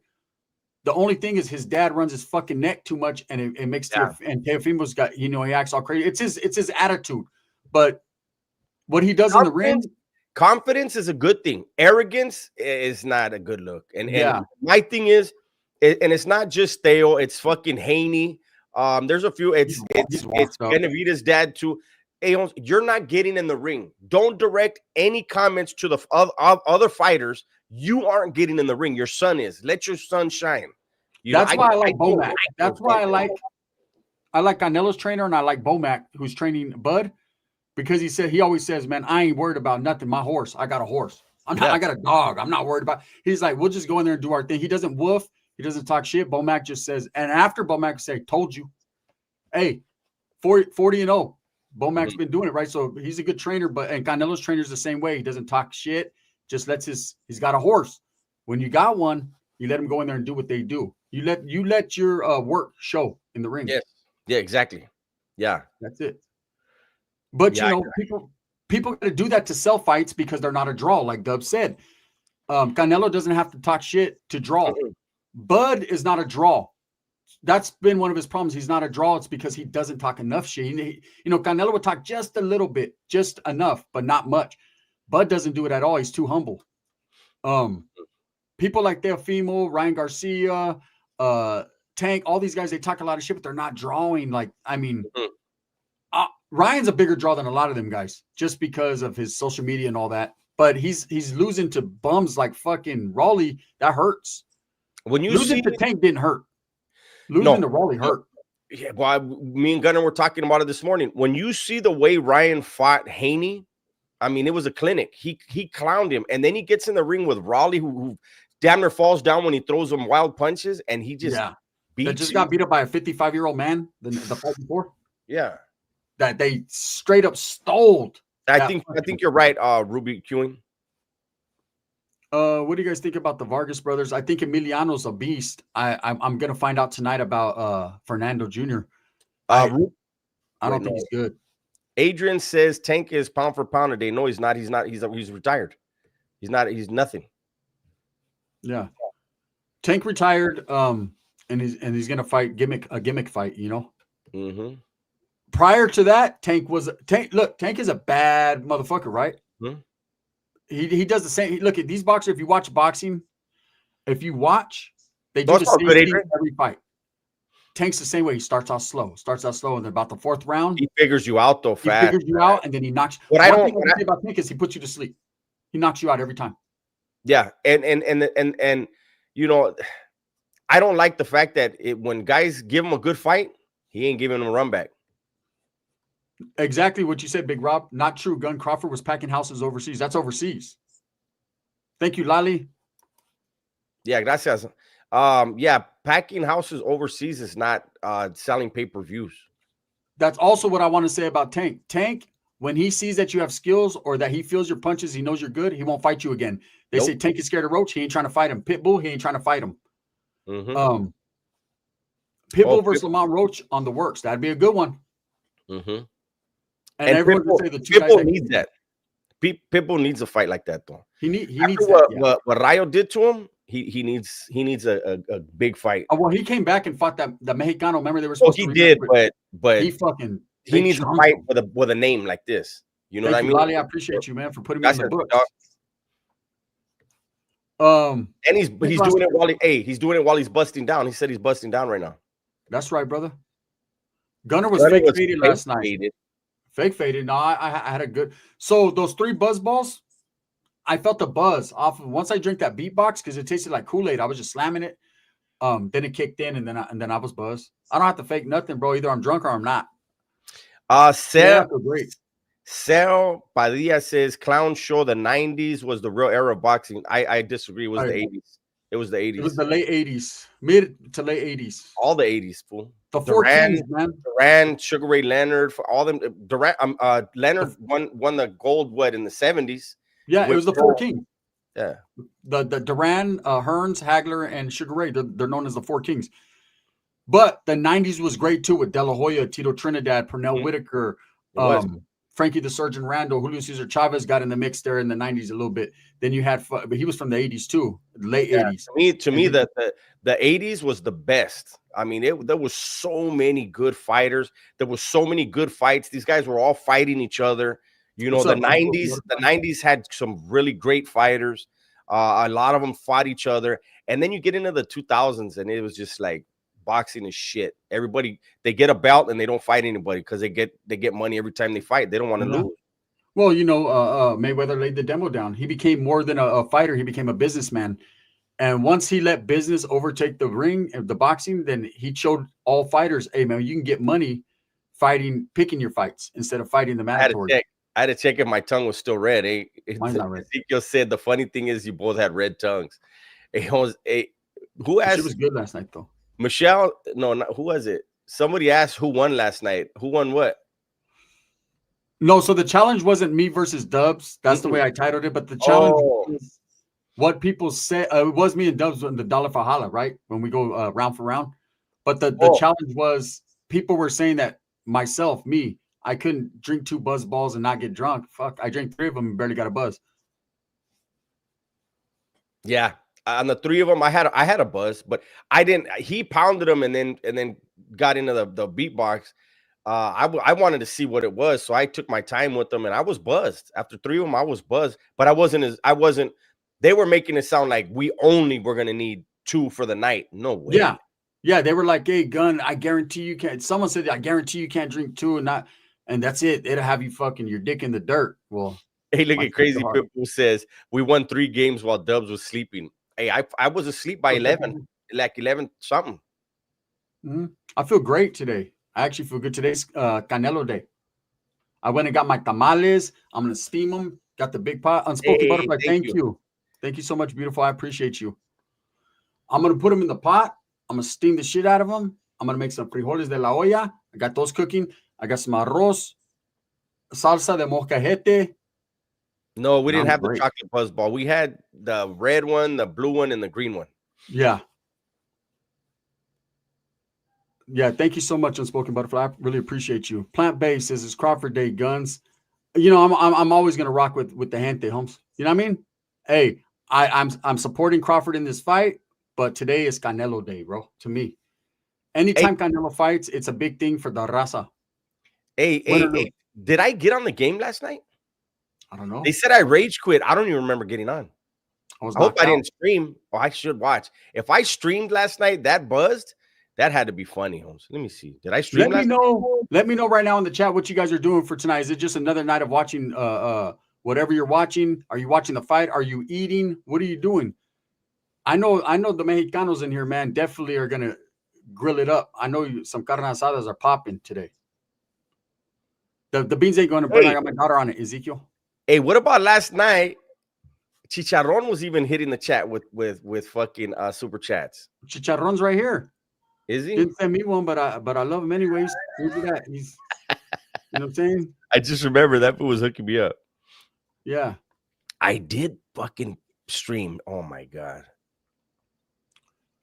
The only thing is his dad runs his fucking neck too much, and it makes and Teofimo's got, he acts all crazy. It's his attitude. But what he does in the ring. Confidence is a good thing. Arrogance is not a good look. And my thing is, and it's not just Theo, it's fucking Haney. There's a few. It's Benavidez' dad too. Hey, you're not getting in the ring. Don't direct any comments to the other fighters. You aren't getting in the ring. Your son is. Let your son shine. That's why I like Bomac. That's why I like Canelo's trainer, and I like Bomac, who's training Bud, because he always says, "Man, I ain't worried about nothing. My horse. I got a horse. I got a dog. I'm not worried about." He's like, "We'll just go in there and do our thing." He doesn't woof. He doesn't talk shit. Bomac just says, and after Bomac say, "Told you," hey, 40-0. Bomac's been doing it, right? So he's a good trainer, and Canelo's trainer's the same way. He doesn't talk shit. Just lets he's got a horse. When you got one, you let him go in there and do what they do. You let your work show in the ring. Yes. Yeah, exactly. Yeah. That's it. But people got to do that to sell fights because they're not a draw, like Dub said. Canelo doesn't have to talk shit to draw. Bud is not a draw. That's been one of his problems. He's not a draw. It's because he doesn't talk enough shit. Canelo would talk just a little bit, just enough, but not much. Bud doesn't do it at all. He's too humble. People like Teofimo, Ryan Garcia, Tank, all these guys, they talk a lot of shit, but they're not drawing. Ryan's a bigger draw than a lot of them guys, just because of his social media and all that. But he's losing to bums like fucking Raleigh. That hurts. When you losing to Tank didn't hurt. Losing to Raleigh hurt. Yeah, well, me and Gunnar were talking about it this morning. When you see the way Ryan fought Haney, I mean, it was a clinic. He clowned him, and then he gets in the ring with Raleigh, who damn near falls down when he throws him wild punches, and he just got beat up by a 55-year-old man the fight before. Yeah, that they straight up stole. I think you're right, Ruby Queuing. What do you guys think about the Vargas brothers? I think Emiliano's a beast. I'm gonna find out tonight about Fernando Jr. I don't think he's good. Adrian says Tank is pound for pound today. No, he's not. He's not. He's retired. He's not. He's nothing. Yeah. Tank retired. And he's gonna fight a gimmick fight. You know. Mm-hmm. Prior to that, Tank was Tank. Look, Tank is a bad motherfucker, right? Mm-hmm. He does the same. Look at these boxers. If you watch boxing, they do the same thing every fight. Tank's the same way. He starts out slow, and then about the fourth round, he figures you out though fast. He figures you out, and then he knocks. What I don't say about Tank is he puts you to sleep. He knocks you out every time. Yeah, and you know, I don't like the fact that when guys give him a good fight, he ain't giving him a run back. Exactly what you said, Big Rob. Not true. Gun Crawford was packing houses overseas. That's overseas. Thank you, Lali. Yeah, gracias. Yeah, packing houses overseas is not selling pay-per-views. That's also what I want to say about Tank. Tank, when he sees that you have skills or that he feels your punches, he knows you're good, he won't fight you again. They say Tank is scared of Roach. He ain't trying to fight him. Pitbull, he ain't trying to fight him. Mm-hmm. Pitbull versus Lamont Roach on the works. That'd be a good one. Mm-hmm. And everyone Pitbull, can say the two Pitbull guys needs that. Pitbull needs a fight like that, though. He needs that. What Rayo did to him, he needs a big fight. Well, he came back and fought the Mexicano. Remember they were supposed to. He did, but he needs a fight with a name like this. You know what I mean? Lali, I appreciate you, man, for putting me in the book. And he's doing it he's while he's busting down. He said he's busting down right now. That's right, brother. Gunner was fake faded last night. Fake faded. No, I had a good. So those 3 buzz balls, I felt the buzz off of once I drank that beatbox because it tasted like Kool-Aid. I was just slamming it. Then it kicked in, and then I was buzzed. I don't have to fake nothing, bro. Either I'm drunk or I'm not. Sal Padilla says clown show the 90s was the real era of boxing. I disagree. It was the 80s. It was the 80s. It was the late 80s, mid to late 80s. All the 80s, fool. The Duran, man. Duran, Sugar Ray Leonard, for all them. Duran, Leonard won the gold in the 70s. Yeah, it was the 4 Kings. Yeah, the Duran, Hearns, Hagler, and Sugar Ray. They're known as the 4 Kings. But the 90s was great too with De La Hoya, Tito Trinidad, Pernell Whitaker, Frankie the Surgeon Randall, Julio Cesar Chavez got in the mix there in the 90s a little bit. Then you had, but he was from the 80s too, late 80s. To me, the 80s was the best. I mean, there was so many good fighters. There was so many good fights. These guys were all fighting each other. You know, the 90s had some really great fighters. A lot of them fought each other. And then you get into the 2000s, and it was just like boxing is shit. Everybody, they get a belt and they don't fight anybody because they get money every time they fight. They don't want to lose. Well, you know, Mayweather laid the demo down. He became more than a fighter. He became a businessman. And once he let business overtake the ring, the boxing, then he showed all fighters, hey, man, you can get money picking your fights instead of fighting the mandatory. I had to check if my tongue was still red. Mine's not red. Ezekiel said the funny thing is you both had red tongues. Who asked? It was good last night, though. Michelle, who was it? Somebody asked who won last night. Who won what? No, so the challenge wasn't me versus Dubs. That's the way I titled it. But the challenge was what people say. It was me and Dubs in the Dollar Fahala, right? When we go round for round. But the challenge was people were saying that me, I couldn't drink 2 buzz balls and not get drunk. Fuck, I drank 3 of them and barely got a buzz. Yeah. On the 3 of them, I had a buzz, but I didn't. He pounded them and then got into the beatbox. I wanted to see what it was, so I took my time with them, and I was buzzed. After 3 of them, I was buzzed, but I wasn't. They were making it sound like we only were gonna need 2 for the night. No way. Yeah. They were like, "Hey, Gun, I guarantee you can't." Someone said, "I guarantee you can't drink 2 and that's it. It'll have you fucking your dick in the dirt." Well, hey, look at Crazy Pitbull says we won 3 games while Dubs was sleeping. Hey, I was asleep by 11, like 11 something. I feel great today. I actually feel good. Today's Canelo day. I went and got my tamales. I'm going to steam them. Got the big pot. Unspoken Butterfly. Thank you. Thank you so much, beautiful. I appreciate you. I'm going to put them in the pot. I'm going to steam the shit out of them. I'm going to make some frijoles de la olla. I got those cooking. I got some arroz, salsa de molcajete. No, we didn't have the chocolate buzz ball. We had the red one, the blue one, and the green one. Yeah. Yeah, thank you so much, Unspoken Butterfly. I really appreciate you. Plant Based says it's Crawford Day. Guns. You know, I'm always gonna rock with the gente, Holmes. You know what I mean? Hey, I'm supporting Crawford in this fight, but today is Canelo Day, bro. To me, Hey, anytime Canelo fights, it's a big thing for the raza. hey, did I get on the game last night? I don't know. They said I rage quit. I don't even remember getting on. I was I hope knocked I out. didn't stream. Oh, I should watch. If I streamed last night, that buzzed. That had to be funny, Holmes. Let me see. Did I stream Let me last night? know. Let me know right now in the chat what you guys are doing for tonight. Is it just another night of watching whatever you're watching? Are you watching the fight? Are you eating? What are you doing? I know the Mexicanos in here, man, definitely are gonna grill it up. I know some carne asadas are popping today. The beans ain't going to burn. Hey. I got my daughter on it, Ezekiel. Hey, what about last night? Chicharron was even hitting the chat with fucking super chats. Chicharron's right here. Is he? Didn't send me one, but I love him anyways. He's that. He's, you know what I'm saying? I just remember that fool was hooking me up. Yeah. I did fucking stream. Oh my god.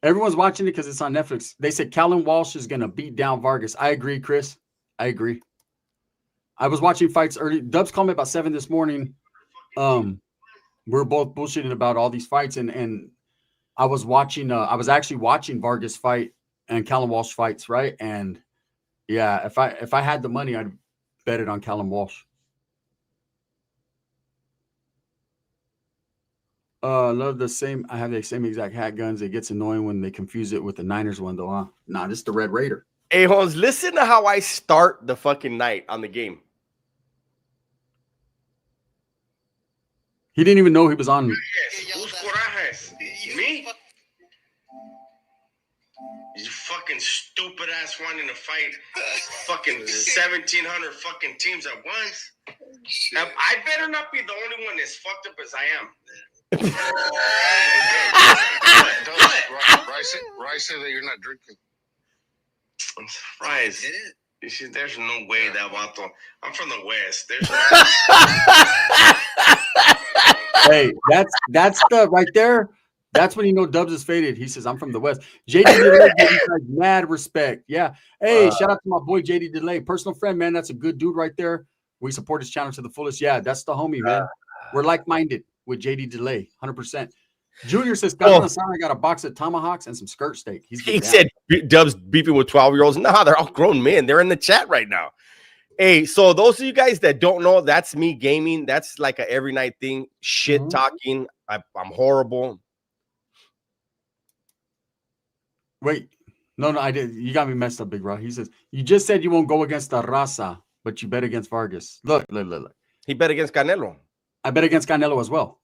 Everyone's watching it because it's on Netflix. They said Callum Walsh is gonna beat down Vargas. I agree, Chris. I agree. I was watching fights early. Dubs called me about 7 this morning. We're both bullshitting about all these fights, and I was watching. I was actually watching Vargas fight and Callum Walsh fights, right? And yeah, if I had the money, I'd bet it on Callum Walsh. Love the same. I have the same exact hat guns. It gets annoying when they confuse it with the Niners one, though, huh? Nah, this is the Red Raider. Hey, Holmes, listen to how I start the fucking night on the game. He didn't even know he was on. Who's Corajes? Me? You fucking stupid ass wanting to fight fucking 1,700 fucking teams at once. Now, I better not be the only one as fucked up as I am. Rice said that you're not drinking. I'm surprised. You see, there's no way that Vato. I'm from the West. There's Hey, that's the right there. That's when you know Dubs is faded. He says, I'm from the West. JD Delay gives you guys mad respect. Yeah. Hey, shout out to my boy JD Delay. Personal friend, man. That's a good dude right there. We support his channel to the fullest. Yeah, that's the homie, man. We're like-minded with JD Delay, 100%. Junior says, I got a box of tomahawks and some skirt steak. He said Dubs beefing with 12-year-olds. Nah, they're all grown men. They're in the chat right now. Hey, so those of you guys that don't know, that's me gaming. That's like a every night thing. Shit talking. I'm horrible. Wait. No, I did. You got me messed up, Big Rock. He says, you just said you won't go against the Raza, but you bet against Vargas. Look. He bet against Canelo. I bet against Canelo as well.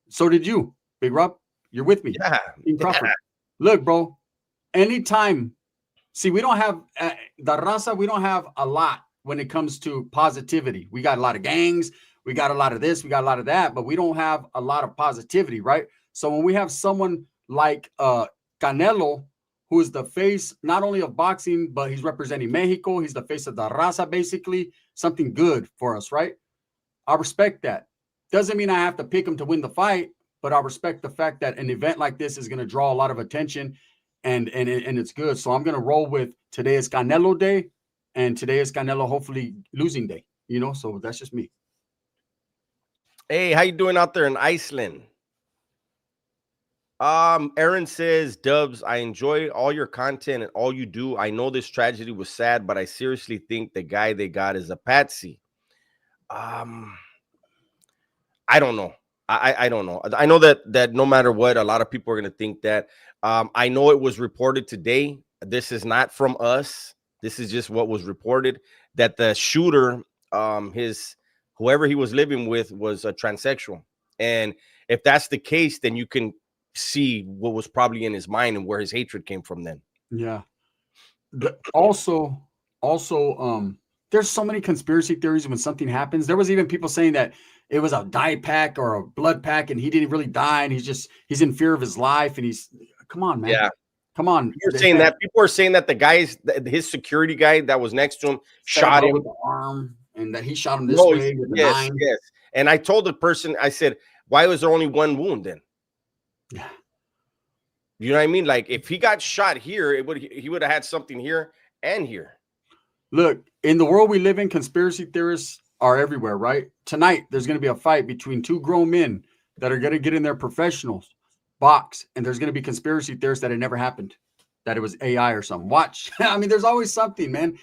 So did you, Big Rob. You're with me. Yeah. Crawford. Look, bro. Anytime. See, we don't have the Raza. We don't have a lot when it comes to positivity. We got a lot of gangs. We got a lot of this. We got a lot of that. But we don't have a lot of positivity, right? So when we have someone like Canelo, who is the face not only of boxing, but he's representing Mexico. He's the face of the Raza, basically. Something good for us, right? I respect that. Doesn't mean I have to pick him to win the fight, but I respect the fact that an event like this is going to draw a lot of attention, and it's good. So I'm going to roll with today is Canelo Day, and today is Canelo hopefully losing day. You know, so that's just me. Hey, how you doing out there in Iceland? Aaron says, Dubs, I enjoy all your content and all you do. I know this tragedy was sad, but I seriously think the guy they got is a patsy. I don't know. I don't know. I know that no matter what, a lot of people are going to think that. I know it was reported today. This is not from us. This is just what was reported, that the shooter, whoever he was living with, was a transsexual. And if that's the case, then you can see what was probably in his mind and where his hatred came from then. Yeah. Also, there's so many conspiracy theories when something happens. There was even people saying that it was a dye pack or a blood pack and he didn't really die and he's in fear of his life and come on, man. Yeah. Come on. You're saying that people are saying that his security guy that was next to him shot him with the arm and that he shot him this way with the yes. And I told the person, I said, why was there only one wound then? Yeah. You know what I mean? Like if he got shot here, he would have had something here and here. Look, in the world we live in, conspiracy theorists are everywhere, right? Tonight, there's going to be a fight between two grown men that are going to get in their professionals box, and there's going to be conspiracy theorists that it never happened, that it was AI or something. Watch. I mean, there's always something, man.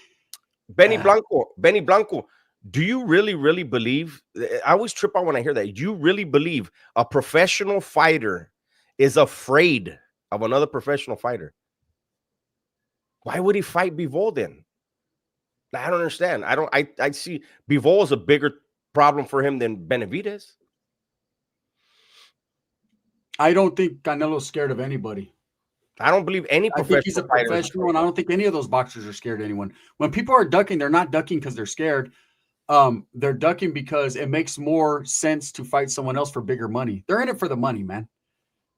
Benny Blanco, do you really believe? I always trip out when I hear that. You really believe a professional fighter is afraid of another professional fighter? Why would he fight Bivol then? I don't understand. I see Bivol is a bigger problem for him than Benavidez. I don't think Canelo's scared of anybody. I don't believe any professional. I think he's a professional, and I don't think any of those boxers are scared of anyone. When people are ducking, they're not ducking because they're scared. They're ducking because it makes more sense to fight someone else for bigger money. They're in it for the money, man.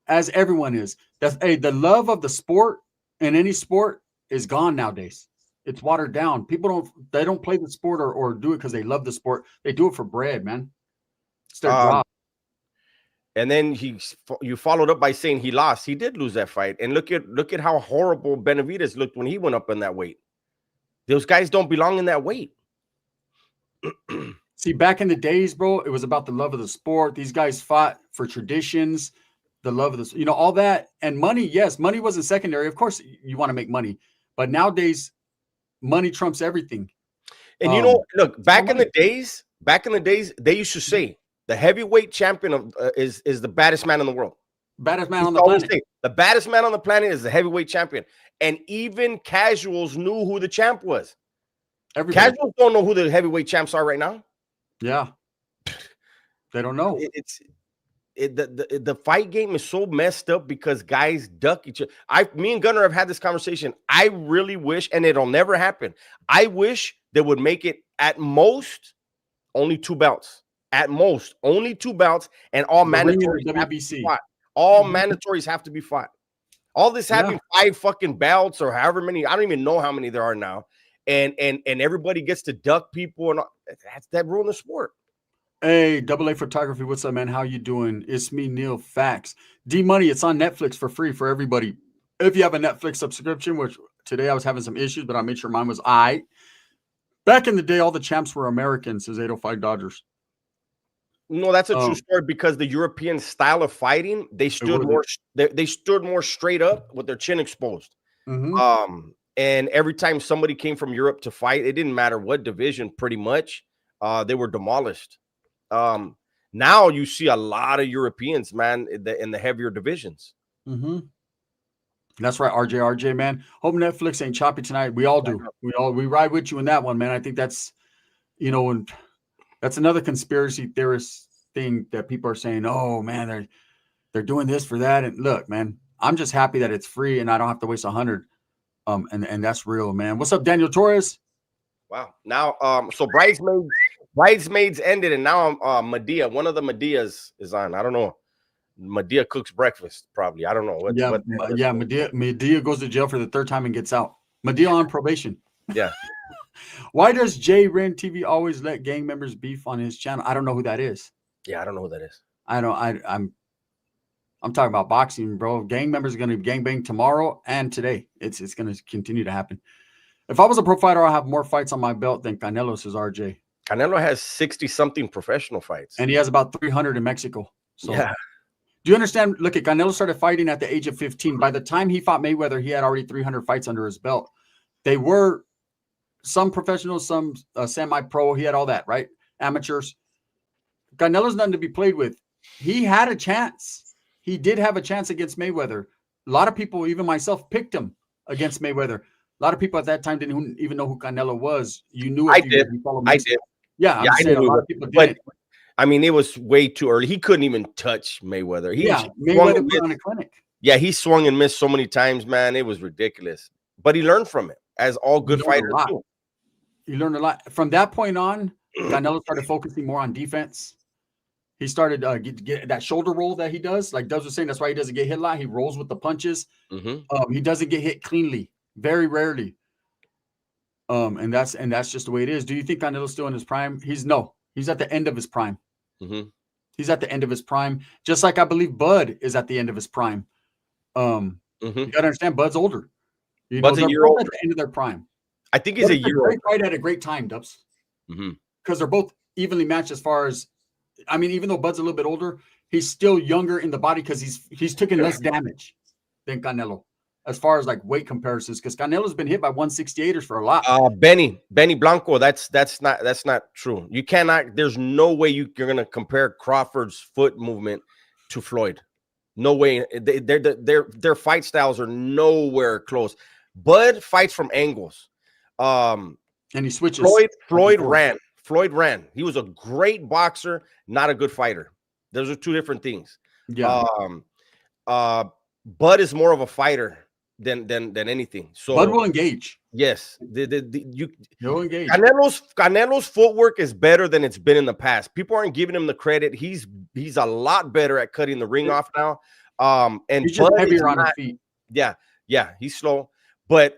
As everyone is. The love of the sport in any sport is gone nowadays. It's watered down. People don't play the sport or do it because they love the sport. They do it for bread, man. It's their job. And then you followed up by saying he lost. He did lose that fight. And look at how horrible Benavidez looked when he went up in that weight. Those guys don't belong in that weight. See, back in the days, bro, it was about the love of the sport. These guys fought for traditions, the love of the, all that. And money, yes, money wasn't secondary. Of course, you want to make money. But nowadays, money trumps everything. And look, back in the days, they used to say the heavyweight champion is the baddest man in the world. Baddest man on the planet. The baddest man on the planet is the heavyweight champion. And even casuals knew who the champ was. Everybody. Casuals don't know who the heavyweight champs are right now. Yeah. They don't know. The fight game is so messed up because guys duck each other. Me and Gunnar have had this conversation. I really wish, and it'll never happen, I wish they would make it at most only 2 belts. At most, only 2 belts, and all mandatories have to be fought. All mandatories have to be fought. All this having 5 fucking belts or however many, I don't even know how many there are now. And everybody gets to duck people, and that ruined the sport. Hey, AA Photography, what's up, man? How you doing? It's me, Neil. Facts. D-Money, it's on Netflix for free for everybody. If you have a Netflix subscription, which today I was having some issues, but I made sure mine was I. Back in the day, all the champs were Americans, says 805 Dodgers. No, that's a true story because the European style of fighting, they stood more straight up with their chin exposed. Mm-hmm. And every time somebody came from Europe to fight, it didn't matter what division, pretty much, they were demolished. Now you see a lot of Europeans, man, in the heavier divisions. Mm-hmm. That's right, RJ, man. Hope Netflix ain't choppy tonight. We all do. We ride with you in that one, man. I think that's, and that's another conspiracy theorist thing that people are saying, oh man, they're doing this for that. And look, man, I'm just happy that it's free and I don't have to waste 100. And that's real, man. What's up, Daniel Torres? Wow. Now, so Bridesmaids ended, and now Medea, one of the Medeas is on. I don't know. Medea cooks breakfast, probably. I don't know. Medea goes to jail for the 3rd time and gets out. Medea on probation. Yeah. Why does Jay Ren TV always let gang members beef on his channel? I don't know who that is. Yeah, I don't know who that is. I'm talking about boxing, bro. Gang members are going to gangbang tomorrow and today. It's going to continue to happen. If I was a pro fighter, I'll have more fights on my belt than Canelo, says RJ. Canelo has 60-something professional fights. And he has about 300 in Mexico. So, yeah. Do you understand? Look, Canelo started fighting at the age of 15. By the time he fought Mayweather, he had already 300 fights under his belt. They were some professionals, some semi-pro. He had all that, right? Amateurs. Canelo's nothing to be played with. He had a chance. He did have a chance against Mayweather. A lot of people, even myself, picked him against Mayweather. A lot of people at that time didn't even know who Canelo was. You knew it. I did. Yeah, I'm saying a lot of people didn't. I mean, it was way too early. He couldn't even touch Mayweather. Mayweather put on a clinic. Yeah, he swung and missed so many times, man. It was ridiculous. But he learned from it, as all good fighters do. He learned a lot. From that point on, Canelo started focusing more on defense. He started get that shoulder roll that he does. Like Dubs was saying, that's why he doesn't get hit a lot. He rolls with the punches. Mm-hmm. He doesn't get hit cleanly, very rarely. And that's just the way it is. Do you think Canelo's still in his prime? He's at the end of his prime. He's at the end of his prime, just like I believe Bud is at the end of his prime. Mm-hmm. You got to understand, Bud's older. You Bud's know, a they're year both older. at the end of their prime. I think he's But a it's year great older. fight at a great time, Dubs. Mm-hmm. Because they're both evenly matched as far as, I mean, even though Bud's a little bit older, he's still younger in the body because he's taken less damage than Canelo as far as like weight comparisons. Because Canelo's been hit by 168ers for a lot. Benny Blanco, that's not true. You cannot. There's no way you're gonna compare Crawford's foot movement to Floyd. No way. Their fight styles are nowhere close. Bud fights from angles. And he switches. Floyd ran. He was a great boxer, not a good fighter. Those are two different things. Yeah. Bud is more of a fighter than anything. So Bud will engage. Yes, He'll engage. Canelo's footwork is better than it's been in the past. People aren't giving him the credit. He's a lot better at cutting the ring off now. And he's just heavier on his feet. Yeah, he's slow. But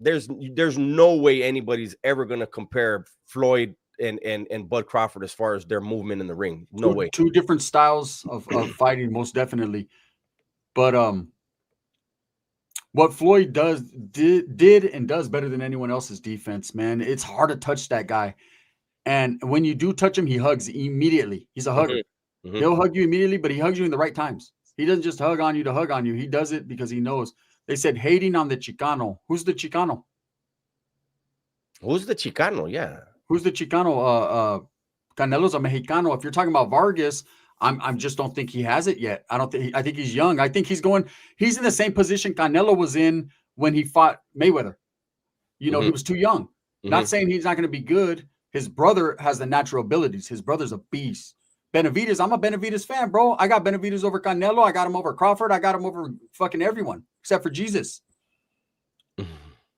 there's no way anybody's ever gonna compare Floyd and Bud Crawford as far as their movement in the ring. No way. Two different styles of fighting, most definitely. But what Floyd did and does better than anyone else's defense, man. It's hard to touch that guy. And when you do touch him, he hugs immediately. He's a hugger. Mm-hmm. He'll hug you immediately, but he hugs you in the right times. He doesn't just hug on you to hug on you. He does it because he knows. They said hating on the Chicano. Who's the Chicano? Who's the Chicano? Yeah. Who's the Chicano? Canelo's a Mexicano. If you're talking about Vargas, I just don't think he has it yet. I think he's young. I think he's in the same position Canelo was in when he fought Mayweather. You know, he was too young. Not saying he's not going to be good. His brother has the natural abilities. His brother's a beast. Benavidez, I'm a Benavidez fan, bro. I got Benavidez over Canelo. I got him over Crawford. I got him over fucking everyone except for Jesus.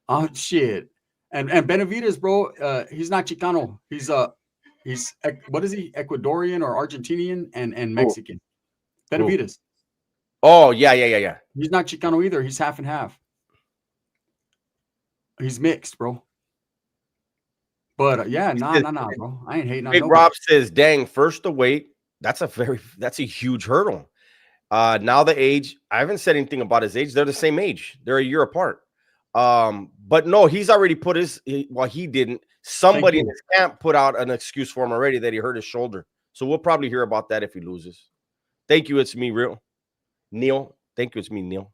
Oh, shit. And Benavidez, bro, he's not Chicano. He's what is he? Ecuadorian or Argentinian and Mexican. Benavidez. Oh, yeah. He's not Chicano either. He's half and half. He's mixed, bro. But nah, bro. I ain't hating on Big nobody. Rob says, dang, first the weight. That's a huge hurdle. Now the age. I haven't said anything about his age. They're the same age. They're a year apart. But no, he's already put he didn't. Somebody in his camp put out an excuse for him already that he hurt his shoulder. So we'll probably hear about that if he loses. Thank you. It's me, Neil. Thank you. It's me, Neil.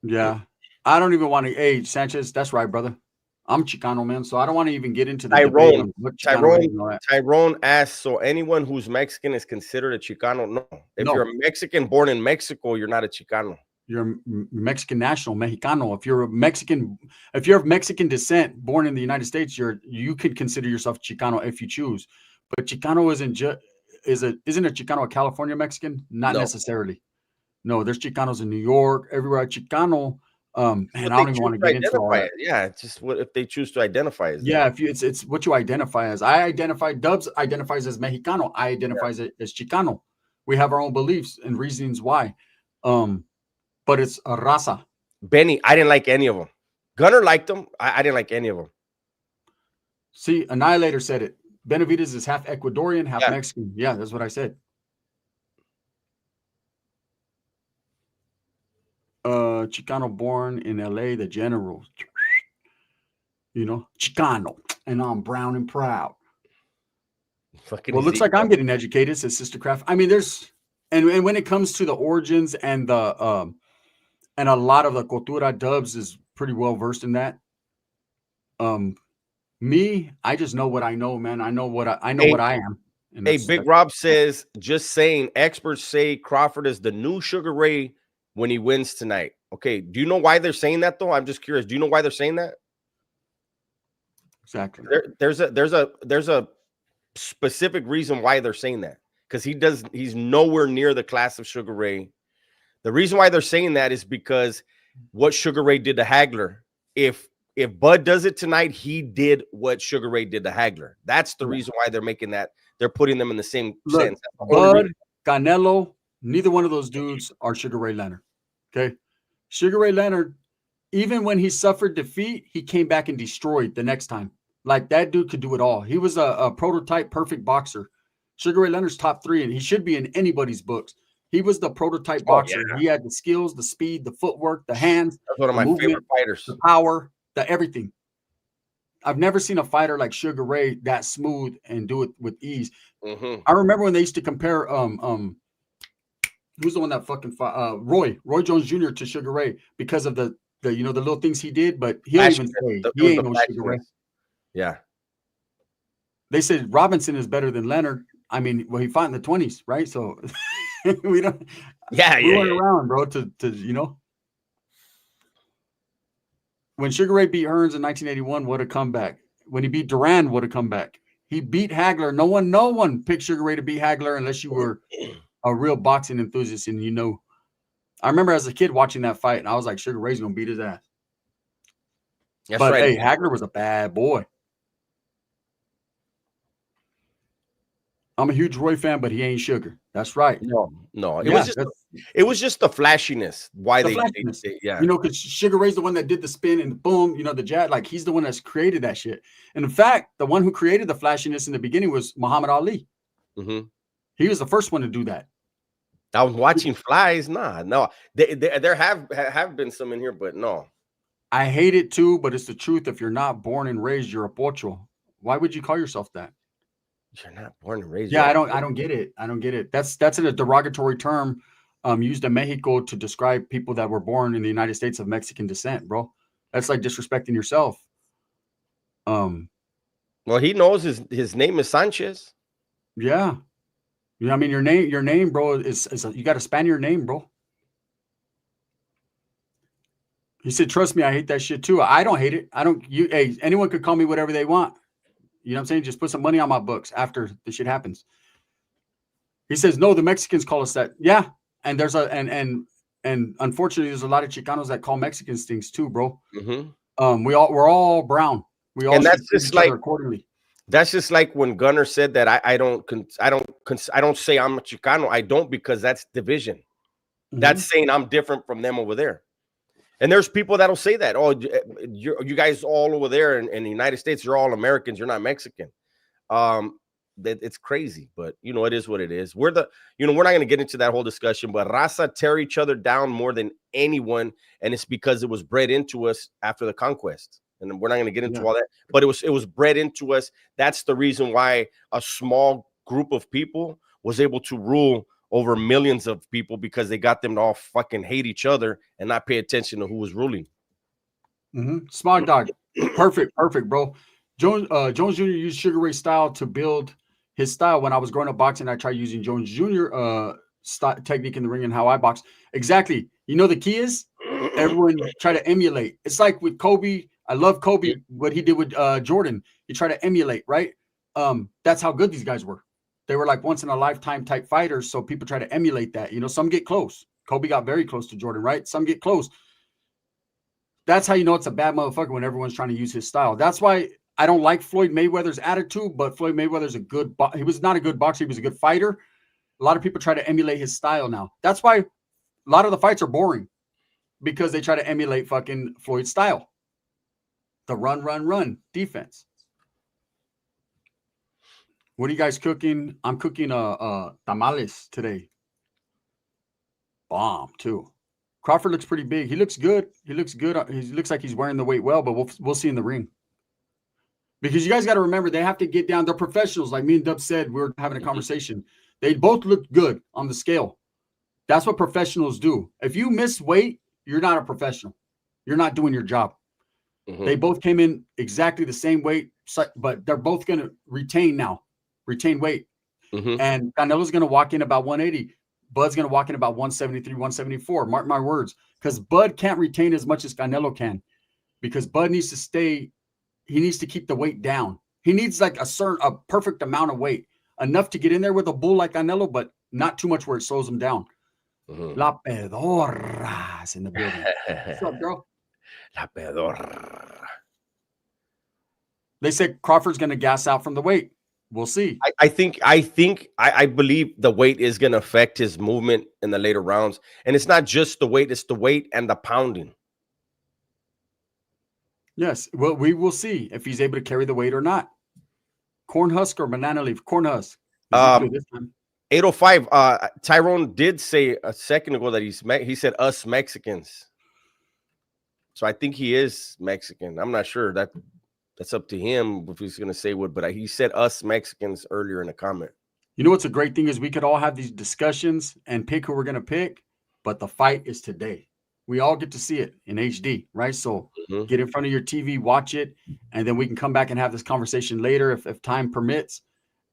Yeah. I don't even want to age, Sanchez. That's right, brother. I'm Chicano, man. So I don't want to even get into the debate on what Tyrone asks, so anyone who's Mexican is considered a Chicano? No. If you're a Mexican born in Mexico, you're not a Chicano. You're a Mexican national, Mexicano. If you're of Mexican descent, born in the United States, you could consider yourself Chicano if you choose. But Chicano isn't a Chicano a California Mexican? Not necessarily. No, there's Chicanos in New York, everywhere. Chicano, man, I don't even want to get into all that. Yeah, it's just what if they choose to identify as. Yeah, it's what you identify as. Dubs identifies as Mexicano. I identify as Chicano. We have our own beliefs and reasons why. But it's a raza. Benny, I didn't like any of them. Gunner liked them. I didn't like any of them. See, Annihilator said it. Benavidez is half Ecuadorian, half Mexican. Yeah, that's what I said. Chicano born in LA, the general. You know, Chicano. And I'm brown and proud. Well, looks like I'm getting educated, says Sister Craft. I mean, and when it comes to the origins and the and a lot of the cultura, Dubs is pretty well versed in that. Me, I just know what I know, man. I know what I am. Hey, Big Rob says, just saying, experts say Crawford is the new Sugar Ray when he wins tonight. Okay, do you know why they're saying that though? I'm just curious. Do you know why they're saying that? Exactly. There's a specific reason why they're saying that, because he's nowhere near the class of Sugar Ray. The reason why they're saying that is because what Sugar Ray did to Hagler. If Bud does it tonight, he did what Sugar Ray did to Hagler. That's the reason why they're making that. They're putting them in the same sense. Bud, Canelo, neither one of those dudes are Sugar Ray Leonard. Okay, Sugar Ray Leonard, even when he suffered defeat, he came back and destroyed the next time. Like that dude could do it all. He was a prototype perfect boxer. Sugar Ray Leonard's top 3, and he should be in anybody's books. He was the prototype Oh, boxer. yeah. He had the skills, the speed, the footwork, the hands, That's one of the my movement, favorite fighters. the power, the everything. I've never seen a fighter like Sugar Ray that smooth and do it with ease. Mm-hmm. I remember when they used to compare who's the one that fucking fought? Roy Jones Jr. to Sugar Ray because of the the little things he did, but he'll even say he ain't no Sugar Ray. Yeah. They said Robinson is better than Leonard. I mean, well, he fought in the 20s, right? So we don't. Yeah, we weren't around, bro. To when Sugar Ray beat Hearns in 1981, what a comeback! When he beat Duran, what a comeback! He beat Hagler. No one picked Sugar Ray to beat Hagler unless you were a real boxing enthusiast, and I remember as a kid watching that fight, and I was like, Sugar Ray's gonna beat his ass. That's but right. Hey, Hagler was a bad boy. I'm a huge Roy fan, but he ain't Sugar. That's right. No. It was just the flashiness. Why the they flashiness. yeah. Because Sugar Ray's the one that did the spin and boom, the jab. Like he's the one that's created that shit. And in fact, the one who created the flashiness in the beginning was Muhammad Ali. Mm-hmm. He was the first one to do that. I was watching flies. No. There have been some in here, but no. I hate it too, but it's the truth. If you're not born and raised, you're a pocho. Why would you call yourself that? You're not born and raised. Yeah, I don't get it. I don't get it. That's a derogatory term used in Mexico to describe people that were born in the United States of Mexican descent, bro. That's like disrespecting yourself. Well, he knows his name is Sanchez. Yeah. I mean, your name, bro, is you got to span your name, bro. He said, trust me, I hate that shit too. I don't hate it. Hey, anyone could call me whatever they want. You know what I'm saying? Just put some money on my books after the shit happens. He says, no, the Mexicans call us that. Yeah. And there's and unfortunately, there's a lot of Chicanos that call Mexicans things too, bro. Mm-hmm. We're all brown. We all and that's just like accordingly. That's just like when Gunner said that I don't say I'm a Chicano. I don't, because that's division. Mm-hmm. That's saying I'm different from them over there. And there's people that'll say that, oh, you guys all over there in the United States, you're all Americans, you're not Mexican. It's crazy, but it is what it is. We're not going to get into that whole discussion, but raza tear each other down more than anyone, and it's because it was bred into us after the conquest. And we're not going to get into all that, but it was bred into us. That's the reason why a small group of people was able to rule over millions of people, because they got them to all fucking hate each other and not pay attention to who was ruling. Mm-hmm. Smart dog. Perfect, bro. Jones Jr. used Sugar Ray style to build his style. When I was growing up boxing, I tried using Jones Jr. Technique in the ring and how I box. Exactly. The key is everyone try to emulate. It's like with Kobe. I love Kobe, what he did with Jordan. He tried to emulate, right? That's how good these guys were. They were like once in a lifetime type fighters. So people try to emulate that. Some get close. Kobe got very close to Jordan, right? Some get close. That's how it's a bad motherfucker, when everyone's trying to use his style. That's why I don't like Floyd Mayweather's attitude, but Floyd Mayweather's he was not a good boxer. He was a good fighter. A lot of people try to emulate his style now. That's why a lot of the fights are boring, because they try to emulate fucking Floyd's style. The run defense. What are you guys cooking? I'm cooking tamales today. Bomb too. Crawford looks pretty big. He looks good. He looks like he's wearing the weight well, but we'll see in the ring. Because you guys got to remember, they have to get down. They're professionals. Like me and Dub said, we were having a conversation. They both look good on the scale. That's what professionals do. If you miss weight, you're not a professional. You're not doing your job. Mm-hmm. They both came in exactly the same weight, but they're both going to retain weight. Mm-hmm. And Canelo's going to walk in about 180. Bud's going to walk in about 173, 174. Mark my words. Because Bud can't retain as much as Canelo can. Because Bud needs to stay. He needs to keep the weight down. He needs like a perfect amount of weight. Enough to get in there with a bull like Canelo, but not too much where it slows him down. Mm-hmm. La Pedorra's in the building. What's up, girl? La Pedorra. They said Crawford's going to gas out from the weight. We'll see. I believe the weight is going to affect his movement in the later rounds. And it's not just the weight, it's the weight and the pounding. Yes. Well, we will see if he's able to carry the weight or not. Corn husk or banana leaf? Corn husk. This time. 805. Tyrone did say a second ago that he said us Mexicans. So I think he is Mexican. I'm not sure. That's up to him if he's gonna say what, but he said us Mexicans earlier in the comment. You know what's a great thing is we could all have these discussions and pick who we're gonna pick, but the fight is today. We all get to see it in HD, right? So get in front of your TV, watch it, and then we can come back and have this conversation later if time permits,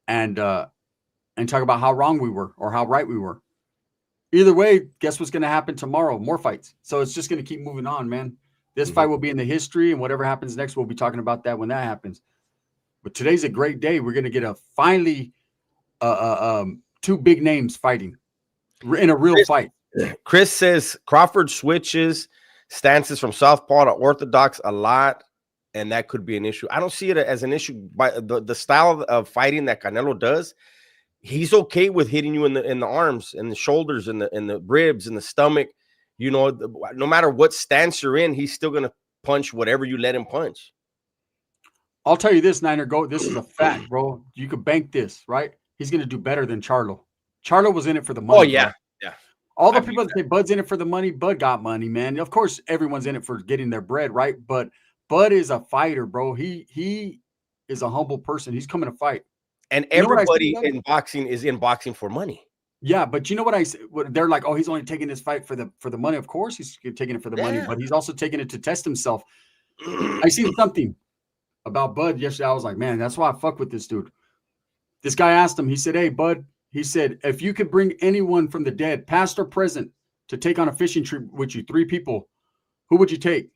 and talk about how wrong we were or how right we were. Either way, guess what's going to happen tomorrow? More fights. So it's just going to keep moving on, man. This fight will be in the history, and whatever happens next, we'll be talking about that when that happens. But today's a great day. We're going to get finally two big names fighting in a real fight. Chris says Crawford switches stances from southpaw to orthodox a lot, and that could be an issue. I don't see it as an issue. By the style of fighting that Canelo does, he's okay with hitting you in the arms and the shoulders and the ribs and the stomach. You know, no matter what stance you're in, he's still gonna punch whatever you let him punch. I'll tell you this, Niner, this is a fact, bro. You could bank this, right? He's gonna do better than Charlo. Charlo was in it for the money. Oh yeah, bro. Yeah. All the people that say Bud's in it for the money, Bud got money, man. Of course, everyone's in it for getting their bread, right? But Bud is a fighter, bro. He is a humble person. He's coming to fight. And everybody in boxing is in boxing for money. Yeah, but you know what I say? They're like, oh, he's only taking this fight for the money. Of course, he's taking it for the money, but he's also taking it to test himself. I seen something about Bud yesterday. I was like, man, that's why I fuck with this dude. This guy asked him. He said, hey, Bud. He said, if you could bring anyone from the dead, past or present, to take on a fishing trip with you, 3 people, who would you take?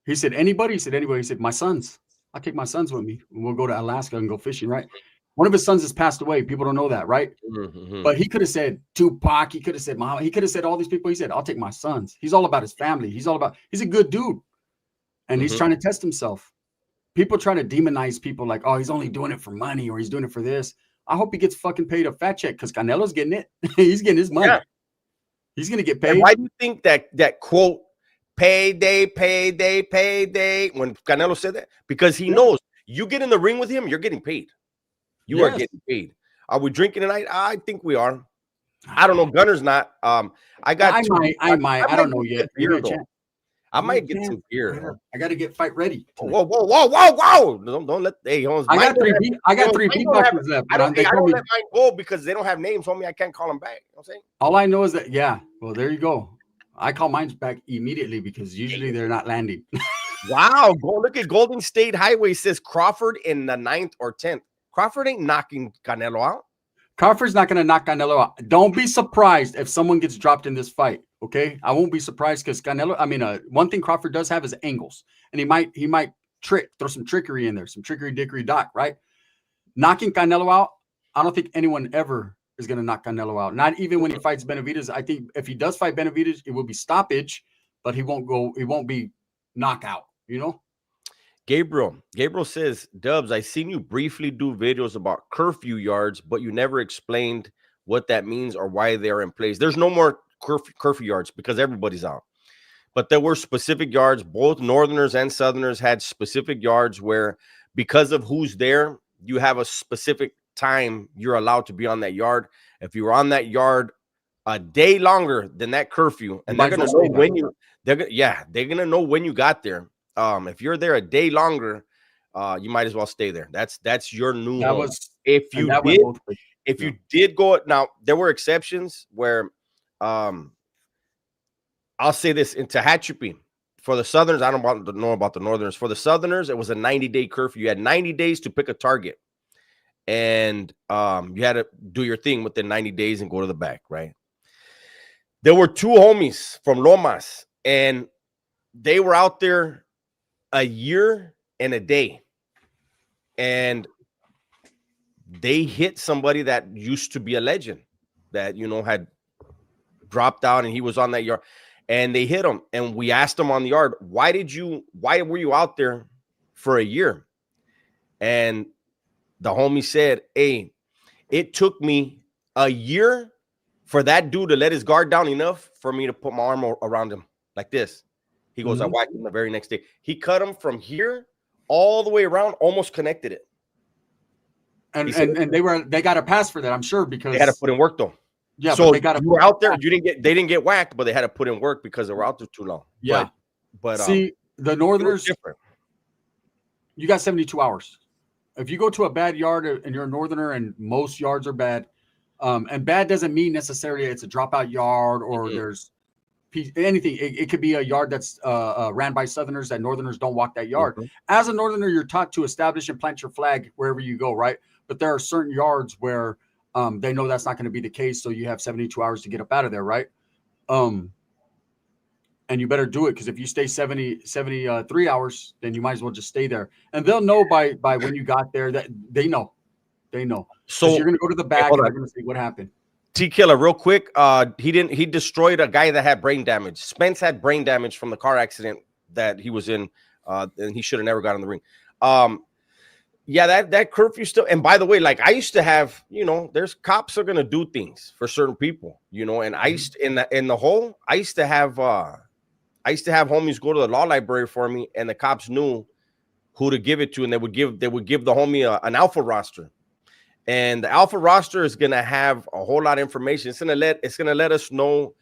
He said, anybody? He said, anybody. He said, my sons. I'll take my sons with me. We'll go to Alaska and go fishing, right? One of his sons has passed away. People don't know that, right? But he could have said Tupac. He could have said Muhammad. He could have said all these people. He said, I'll take my sons. He's all about his family. He's a good dude. And he's trying to test himself. People try to demonize people like, oh, he's only doing it for money or he's doing it for this. I hope he gets fucking paid a fat check because Canelo's getting it. He's getting his money. Yeah. He's going to get paid. And why do you think that quote, payday, payday, payday, when Canelo said that? Because he knows you get in the ring with him, you're getting paid. You are getting paid. Are we drinking tonight? I think we are. I don't know. Gunner's not. I might. I don't know yet. I might get some beer. I got to get fight ready. Whoa! Don't let. Hey, I got three beatboxers left. I don't let mine go because they don't have names on me. I can't call them back. You know what I'm saying? All I know is that well, there you go. I call mine back immediately because usually they're not landing. Wow! Go look at Golden State Highway says Crawford in the 9th or 10th. Crawford ain't knocking Canelo out. Crawford's not going to knock Canelo out. Don't be surprised if someone gets dropped in this fight. Okay, I won't be surprised because Canelo. I mean, one thing Crawford does have is angles, and he might throw some trickery in there, some trickery dickery doc, right? Knocking Canelo out, I don't think anyone ever is going to knock Canelo out. Not even when he fights Benavidez. I think if he does fight Benavidez, it will be stoppage, but he won't be knockout. You know. Gabriel says, Dubs, I seen you briefly do videos about curfew yards, but you never explained what that means or why they are in place. There's no more curfew yards because everybody's out. But there were specific yards. Both Northerners and Southerners had specific yards where, because of who's there, you have a specific time you're allowed to be on that yard. If you were on that yard a day longer than that curfew, and they're gonna know when they're gonna know when you got there. If you're there a day longer, you might as well stay there. That's your new home. If you did go, now there were exceptions where I'll say this in Tehachapi for the Southerners. I don't know about the Northerners. For the Southerners, it was a 90-day curfew. You had 90 days to pick a target, and you had to do your thing within 90 days and go to the back, right? There were 2 homies from Lomas, and they were out there a year and a day, and they hit somebody that used to be a legend that, had dropped out, and he was on that yard, and they hit him. And we asked him on the yard, why were you out there for a year? And the homie said, hey, it took me a year for that dude to let his guard down enough for me to put my arm around him like this. He goes, I whacked him the very next day. He cut him from here all the way around, almost connected it. and they got a pass for that, I'm sure, because they had to put in work though. Yeah, so but they got you were out there. They didn't get whacked, but they had to put in work because they were out there too long. Yeah, but see, the Northerners different. You got 72 hours. If you go to a bad yard and you're a Northerner, and most yards are bad, and bad doesn't mean necessarily it's a dropout yard or there's anything. It could be a yard that's ran by Southerners that Northerners don't walk that yard. As a Northerner, you're taught to establish and plant your flag wherever you go, right? But there are certain yards where they know that's not going to be the case, so you have 72 hours to get up out of there, right? And you better do it, because if you stay 73 hours, then you might as well just stay there. And they'll know by when you got there that they know. So you're going to go to the back and they're going to say what happened. T-Killer, real quick. He destroyed a guy that had brain damage. Spence had brain damage from the car accident that he was in, and he should have never got in the ring. Yeah, that curfew still. And by the way, like I used to have, there's cops are gonna do things for certain people, and I used to, in the hole, I used to have homies go to the law library for me, and the cops knew who to give it to, and they would give the homie an alpha roster. And the alpha roster is gonna have a whole lot of information. It's gonna let us know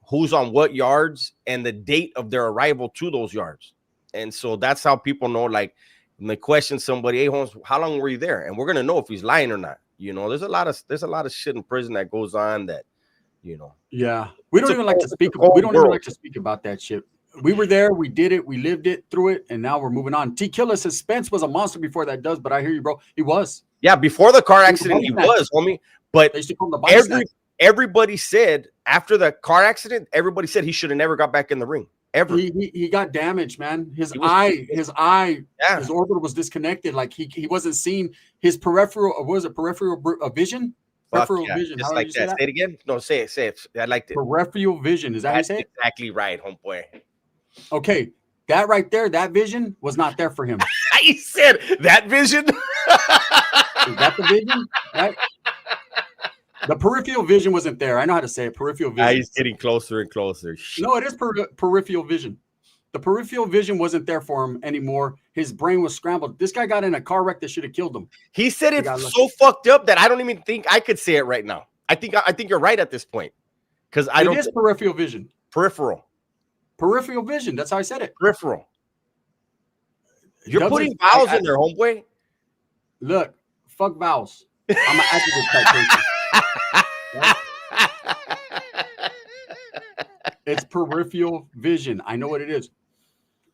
who's on what yards and the date of their arrival to those yards. And so that's how people know, like, when they question somebody, hey Holmes, how long were you there? And we're gonna know if he's lying or not. There's a lot of shit in prison that goes on that, Yeah, we don't even like to speak. We don't even like to speak about that shit. We were there, we did it, we lived it, through it, and now we're moving on. T-Killer says Spence was a monster before that does, but I hear you, bro. He was. Yeah, before the car accident, he was, homie. But they used to call him the everybody said after the car accident, everybody said he should have never got back in the ring. Ever. He got damaged, man. His orbital was disconnected. Like he wasn't seeing his peripheral. Was it peripheral vision? Peripheral vision. Just like that. Say it again. No, say it. I like it. Peripheral vision. Is that how you say it? Exactly right, homeboy. Okay, that right there, that vision was not there for him. He said that vision. Is that the vision? Right? The peripheral vision wasn't there. I know how to say it. Peripheral vision. He's getting closer and closer. No, it is peripheral vision. The peripheral vision wasn't there for him anymore. His brain was scrambled. This guy got in a car wreck that should have killed him. He said it's so fucked up that I don't even think I could say it right now. I think you're right at this point, because it is peripheral vision. Peripheral vision. That's how I said it. Peripheral. You're putting vowels in there, homeboy. Look, fuck vowels. I'm an adjective type person. Right? It's peripheral vision. I know what it is.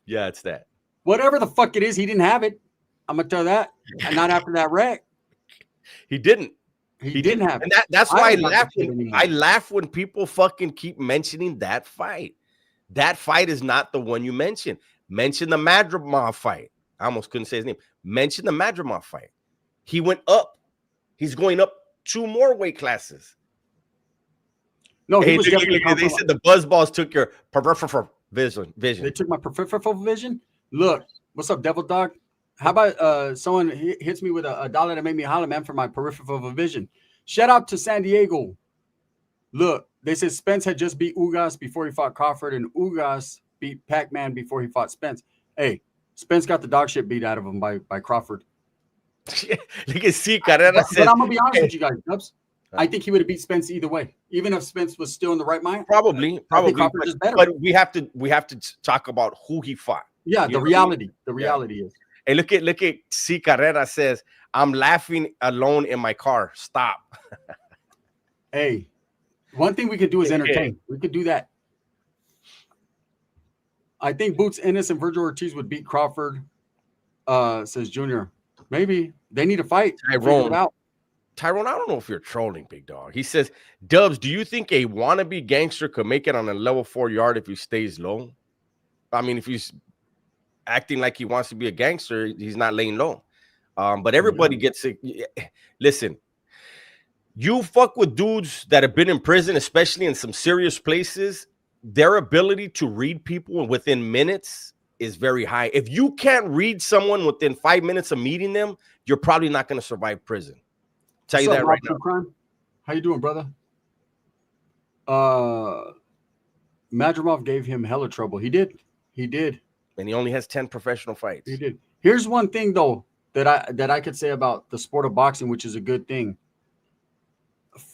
Yeah, it's that. Whatever the fuck it is, he didn't have it. I'm gonna tell that. And not after that wreck. He didn't. He didn't have it. And that's why I laugh when people fucking keep mentioning that fight. That fight is not the one you mentioned. Mention the Madrimov fight. I almost couldn't say his name. Mention the Madrimov fight. He went up. He's going up 2 more weight classes. No, he was definitely. They said the buzzballs took your peripheral vision. They took my peripheral vision. Look, what's up, Devil Dog? How about someone hits me with $1 to make me holler, man, for my peripheral vision? Shout out to San Diego. Look, they said Spence had just beat Ugas before he fought Crawford, and Ugas beat Pac-Man before he fought Spence. Hey, Spence got the dog shit beat out of him by Crawford. Look at C. Carrera but I'm gonna be honest with you guys, Dubs. I think he would have beat Spence either way, even if Spence was still in the right mind. Probably. But we have to talk about who he fought. Yeah, the reality. The reality is. Hey, look at C. Carrera says, "I'm laughing alone in my car. Stop." Hey, one thing we could do is entertain. We could do that. I think Boots Ennis and Virgil Ortiz would beat Crawford. Says Junior. Maybe they need to fight. Tyrone, I don't know if you're trolling, big dog. He says, Dubs, do you think a wannabe gangster could make it on a level 4 yard if he stays low? I mean, if he's acting like he wants to be a gangster, he's not laying low. But everybody gets it. Listen, you fuck with dudes that have been in prison, especially in some serious places, their ability to read people within minutes is very high. If you can't read someone within 5 minutes of meeting them, you're probably not going to survive prison. Tell you that right now. Crime? How you doing, brother? Madrimov gave him hella trouble. He did. And he only has 10 professional fights. He did. Here's one thing, though, that I could say about the sport of boxing, which is a good thing.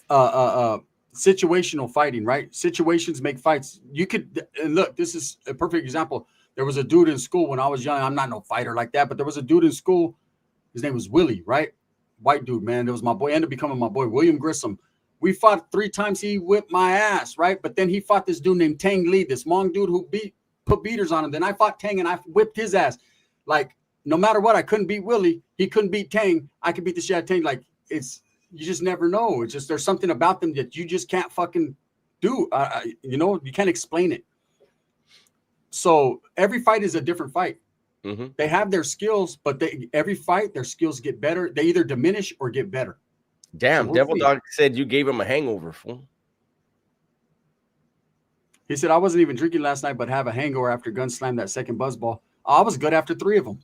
Situational fighting, right? Situations make fights. You could look. This is a perfect example. There was a dude in school when I was young. I'm not no fighter like that, but there was a dude in school. His name was Willie, right? White dude, man. That was my boy. Ended up becoming my boy, William Grissom. We fought 3 times. He whipped my ass, right? But then he fought this dude named Tang Lee, this Hmong dude who put beaters on him. Then I fought Tang and I whipped his ass. Like, no matter what, I couldn't beat Willie. He couldn't beat Tang. I could beat the shit out of Tang. Like, you just never know. It's just there's something about them that you just can't fucking do. You can't explain it. So every fight is a different fight. Mm-hmm. They have their skills, but every fight, their skills get better. They either diminish or get better. Damn, So Devil Dog said you gave him a hangover, fool. He said, I wasn't even drinking last night, but have a hangover after gun slammed that second buzzball. I was good after 3 of them.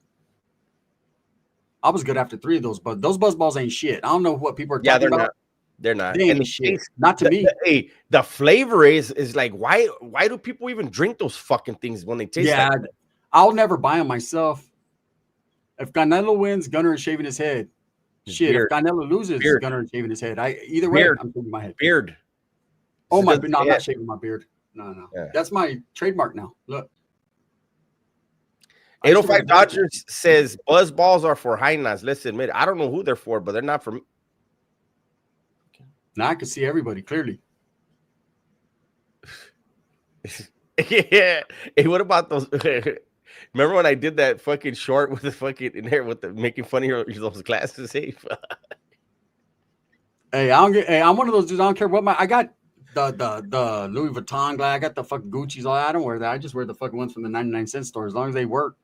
I was good after 3 of those, but those buzzballs ain't shit. I don't know what people are talking about. They're not. They ain't shit. Not to me. The flavor is like, why do people even drink those fucking things when they taste like that? I'll never buy them myself. If Canelo wins, Gunnar is shaving his head. Shit, if Canelo loses, Gunnar is shaving his head. Either way, I'm shaving my head. Beard. Oh, my, no, I'm not shaving my beard. No. Yeah. That's my trademark now. Look. 805 Dodgers says buzz balls are for hyenas. Let's admit it. I don't know who they're for, but they're not for me. Now I can see everybody clearly. Yeah. Hey, what about those? Remember when I did that fucking short with the fucking in there with the making fun of those glasses? Hey, I'm one of those dudes. I don't care what I got the Louis Vuitton glass. I got the fucking Gucci's. All that. I don't wear that. I just wear the fucking ones from the 99-cent store as long as they work.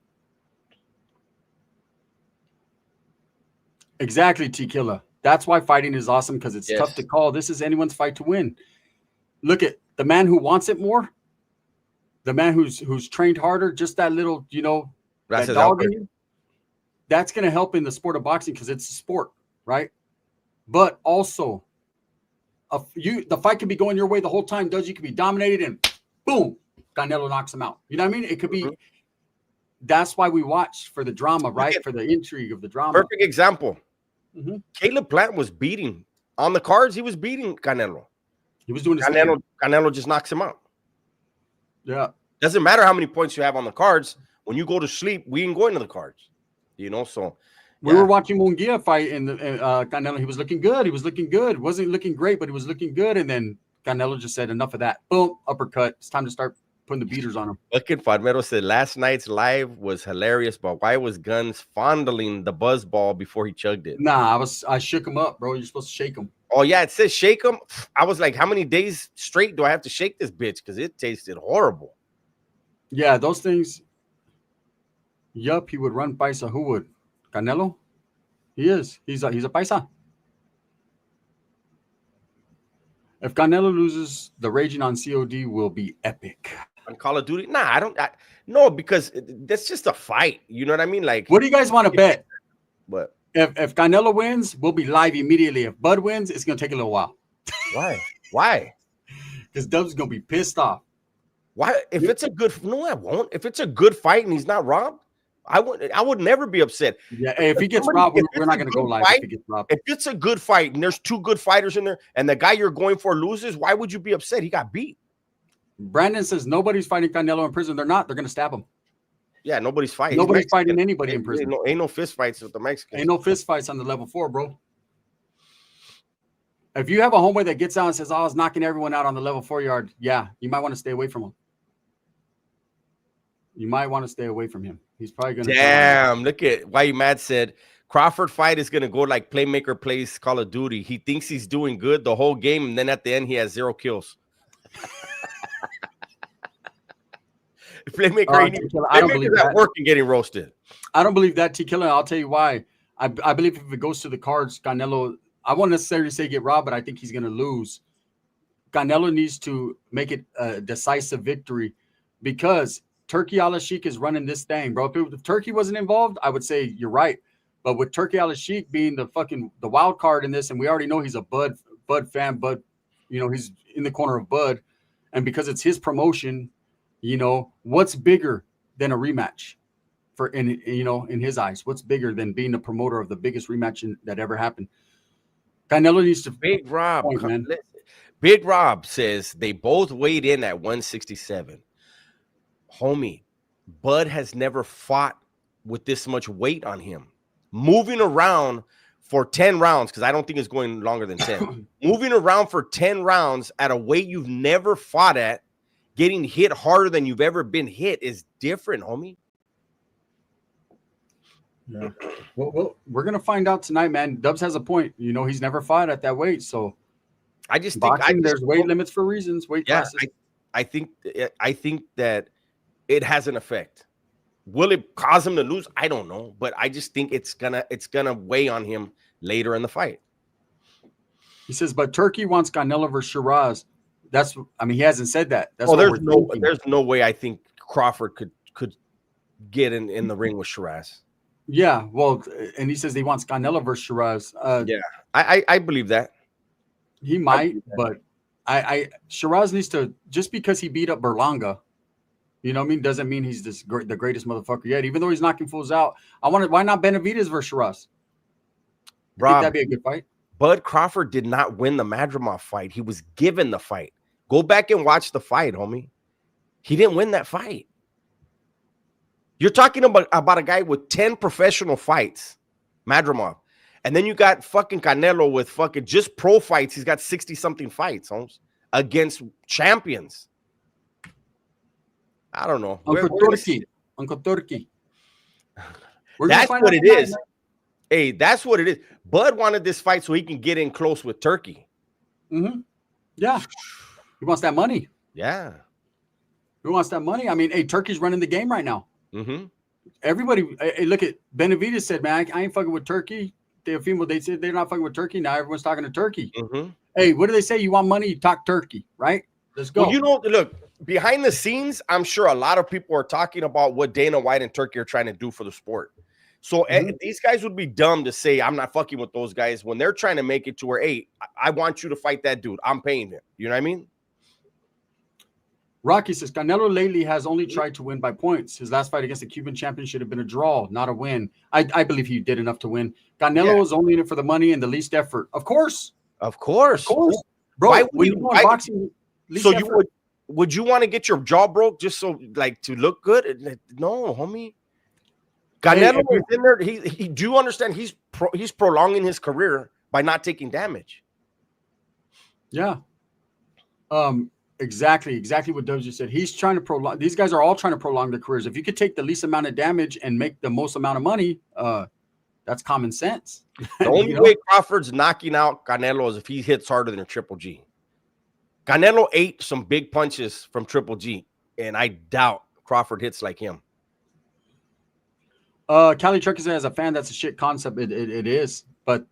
Exactly, T-Killa. That's why fighting is awesome, because it's tough to call. This is anyone's fight to win. Look at the man who wants it more, the man who's trained harder, just that little, that dog in you. That's going to help in the sport of boxing because it's a sport, right? But also, the fight could be going your way the whole time. You could be dominated and boom, Canelo knocks him out. You know what I mean? It could be. That's why we watch, for the drama, right? For the intrigue of the drama. Perfect example. Mm-hmm. Caleb Plant was beating on the cards. He was beating Canelo. He was doing his thing. Canelo just knocks him out. Yeah. Doesn't matter how many points you have on the cards. When you go to sleep, we ain't going to the cards. So we were watching Munguia fight, and Canelo. He was looking good. Wasn't looking great, but he was looking good. And then Canelo just said, "Enough of that." Boom, uppercut. It's time to start putting the beaters on him. Fucking Farmero said last night's live was hilarious, but why was Guns fondling the buzz ball before he chugged it? Nah, I shook him up, bro. You're supposed to shake him. Oh yeah, it says shake him. I was like, how many days straight do I have to shake this bitch? Because it tasted horrible. Yeah, those things. Yup, he would run paisa. Who would? Canelo? He is. He's a paisa. If Canelo loses, the raging on COD will be epic. On Call of Duty? Nah, no, because that's just a fight. You know what I mean? Like, what do you guys want to bet? What? If Canelo wins, we'll be live immediately. If Bud wins, it's gonna take a little while. Why? Because Dub's gonna be pissed off. Why? If it's a good, no, I won't. If it's a good fight and he's not robbed, I would never be upset. Yeah, if he gets robbed, we're not gonna go live. If he gets robbed, if it's a good fight and there's 2 good fighters in there, and the guy you're going for loses, why would you be upset? He got beat. Brandon says nobody's fighting Canelo in prison. They're not. They're gonna stab him. Yeah, nobody's fighting. Nobody's fighting anybody in prison. Ain't no fist fights with the Mexicans. Ain't no fist fights on the level 4, bro. If you have a homeboy that gets out and says, I was knocking everyone out on the level 4 yard, yeah, you might want to stay away from him. You might want to stay away from him. He's probably going to. Damn, look at why you mad said Crawford fight is going to go like Playmaker plays Call of Duty. He thinks he's doing good the whole game, and then at the end, he has 0 kills. Playmaker, I don't believe that. Work and getting roasted. I don't believe that, T-Killa. I'll tell you why. I believe if it goes to the cards, Canelo, I won't necessarily say get robbed, but I think he's going to lose. Canelo needs to make it a decisive victory because Turki Al-Sheikh is running this thing, bro. If Turki wasn't involved, I would say you're right. But with Turki Al-Sheikh being the wild card in this, and we already know he's a Bud fan, Bud, he's in the corner of Bud. And because it's his promotion, what's bigger than a rematch? for in his eyes? What's bigger than being the promoter of the biggest rematch that ever happened? Canelo needs to Big Rob. point, man. Big Rob says they both weighed in at 167. Homie, Bud has never fought with this much weight on him. Moving around for 10 rounds, because I don't think it's going longer than 10. Moving around for 10 rounds at a weight you've never fought at, getting hit harder than you've ever been hit is different, homie. Yeah. Well, we're gonna find out tonight, man. Dubs has a point. He's never fought at that weight, so I just think there's weight limits for reasons. Weight classes. I think that it has an effect. Will it cause him to lose? I don't know, but I just think it's gonna weigh on him later in the fight. He says, but Turkey wants Canelo versus Shiraz. He hasn't said that. That's there's no way I think Crawford could get in the ring with Shiraz. Yeah, well, and he says he wants Canelo versus Shiraz. Yeah, I believe that. He might, but Shiraz needs to, just because he beat up Berlanga, doesn't mean he's the greatest motherfucker yet. Even though he's knocking fools out, why not Benavidez versus Shiraz? Rob, that'd be a good fight. Bud Crawford did not win the Madrimov fight. He was given the fight. Go back and watch the fight, homie. He didn't win that fight. You're talking about a guy with 10 professional fights, Madrimov. And then you got fucking Canelo with fucking just pro fights. He's got 60-something fights, Holmes, against champions. I don't know. Uncle Turkey. That's what it is. Hey, that's what it is. Bud wanted this fight so he can get in close with Turkey. Mm-hmm. Yeah. He wants that money. Yeah. He wants that money. Turkey's running the game right now. Mm-hmm. Everybody, look at Benavidez said, man, I ain't fucking with Turkey. Teofimo, they said they're not fucking with Turkey. Now everyone's talking to Turkey. Mm-hmm. Hey, what do they say? You want money, you talk Turkey, right? Let's go. Well, look, behind the scenes, I'm sure a lot of people are talking about what Dana White and Turkey are trying to do for the sport. So these guys would be dumb to say, I'm not fucking with those guys when they're trying to make it to where, hey, I want you to fight that dude. I'm paying him. You know what I mean? Rocky says, Canelo lately has only tried to win by points. His last fight against the Cuban champion should have been a draw, not a win. I believe he did enough to win. Canelo was only in it for the money and the least effort. Of course. Bro, boxing, so effort. Would you want to get your jaw broke just so to look good? No, homie. Canelo is in there. He do you understand he's prolonging his career by not taking damage. Yeah. Exactly what Dubs just said. He's trying to prolong. These guys are all trying to prolong their careers. If you could take the least amount of damage and make the most amount of money, that's common sense. The only way Crawford's knocking out Canelo is if he hits harder than a Triple G. Canelo ate some big punches from Triple G, and I doubt Crawford hits like him. Cali Trucker says, as a fan, that's a shit concept. It is, but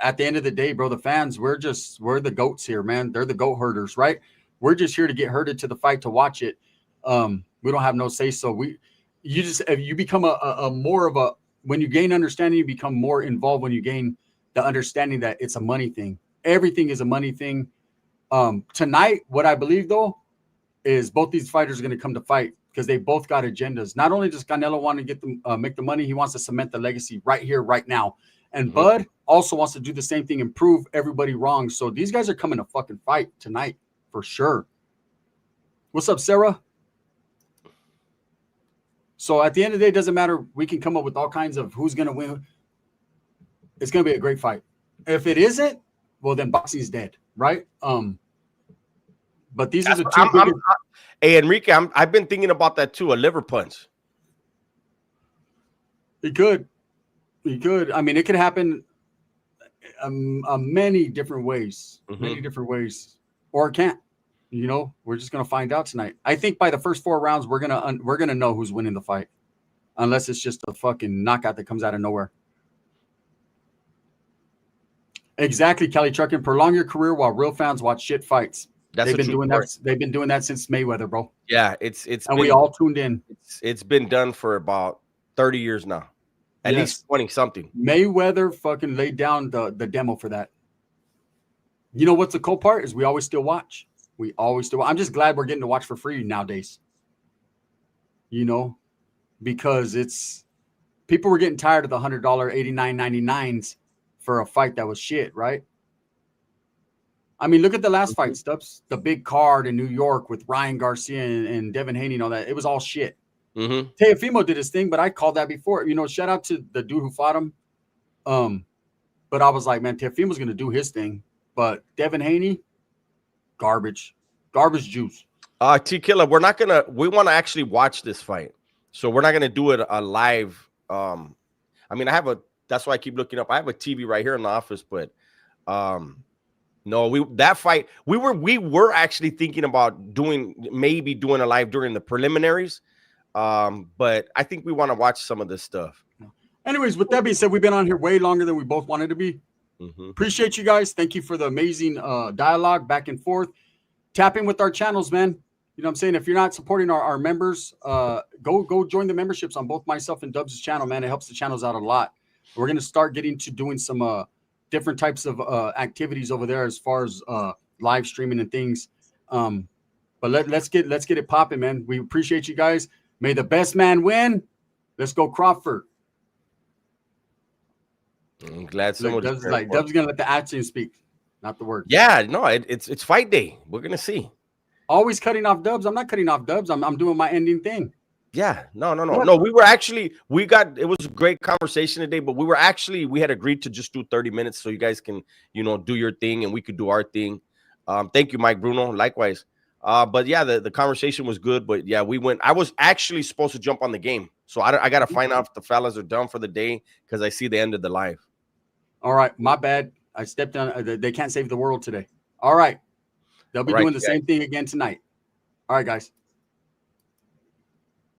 at the end of the day, bro, the fans, we're the goats here, man. They're the goat herders, right? We're just here to get herded to the fight to watch it. We don't have no say so. You become a more of a, when you gain understanding, you become more involved when you gain the understanding that it's a money thing. Everything is a money thing. Tonight, what I believe though is both these fighters are going to come to fight because they both got agendas. Not only does Canelo want to get them make the money, he wants to cement the legacy right here, right now. And Bud also wants to do the same thing and prove everybody wrong. So these guys are coming to fucking fight tonight. For sure. What's up, Sarah? So at the end of the day, it doesn't matter. We can come up with all kinds of who's going to win. It's going to be a great fight. If it isn't, well, then boxing's dead, right? But these are the two. Hey, Enrique, I've been thinking about that too. A liver punch. It could. It could happen many different ways. Many different ways. Or it can't. We're just gonna find out tonight. I think by the first 4 rounds, we're gonna know who's winning the fight, unless it's just a fucking knockout that comes out of nowhere. Exactly, Kelly Truckin. Prolong your career while real fans watch shit fights. They've been doing that. They've been doing that since Mayweather, bro. Yeah, we all tuned in. It's been done for about 30 years now, at least 20 something. Mayweather fucking laid down the demo for that. You know what's the cool part is we always still watch. I'm just glad we're getting to watch for free nowadays. Because people were getting tired of the $100 $89.99s for a fight that was shit, right? I mean, look at the last fight, Stubbs. The big card in New York with Ryan Garcia and Devin Haney and all that. It was all shit. Teofimo did his thing, but I called that before. You know, shout out to the dude who fought him. But I was like, man, Teofimo's going to do his thing. But Devin Haney, garbage juice. T-Killer, we want to actually watch this fight. So we're not going to do it a live. I mean, that's why I keep looking up. I have a TV right here in the office, but no, that fight, we were actually thinking about maybe doing a live during the preliminaries. But I think we want to watch some of this stuff. Anyways, with that being said, we've been on here way longer than we both wanted to be. Appreciate you guys. Thank you for the amazing dialogue back and forth. Tap in with our channels, man. You know what I'm saying? If you're not supporting our members, go join the memberships on both myself and Dubs' channel, man. It helps the channels out a lot. We're going to start getting to doing some different types of activities over there as far as live streaming and things. But let's get it popping, man. We appreciate you guys. May the best man win. Let's go, Crawford. I'm glad somebody's Dubs gonna let the action speak, not the words. Yeah, no, it's fight day. We're gonna see. Always cutting off Dubs. I'm not cutting off Dubs. I'm doing my ending thing. Yeah, no. It was a great conversation today, but we had agreed to just do 30 minutes so you guys can, do your thing and we could do our thing. Thank you, Mike Bruno. Likewise. But yeah, the conversation was good, but yeah, I was actually supposed to jump on the game. So I got to find out if the fellas are done for the day because I see the end of the live. All right. My bad. I stepped on. They can't save the world today. All right. They'll be doing the same thing again tonight. All right, guys.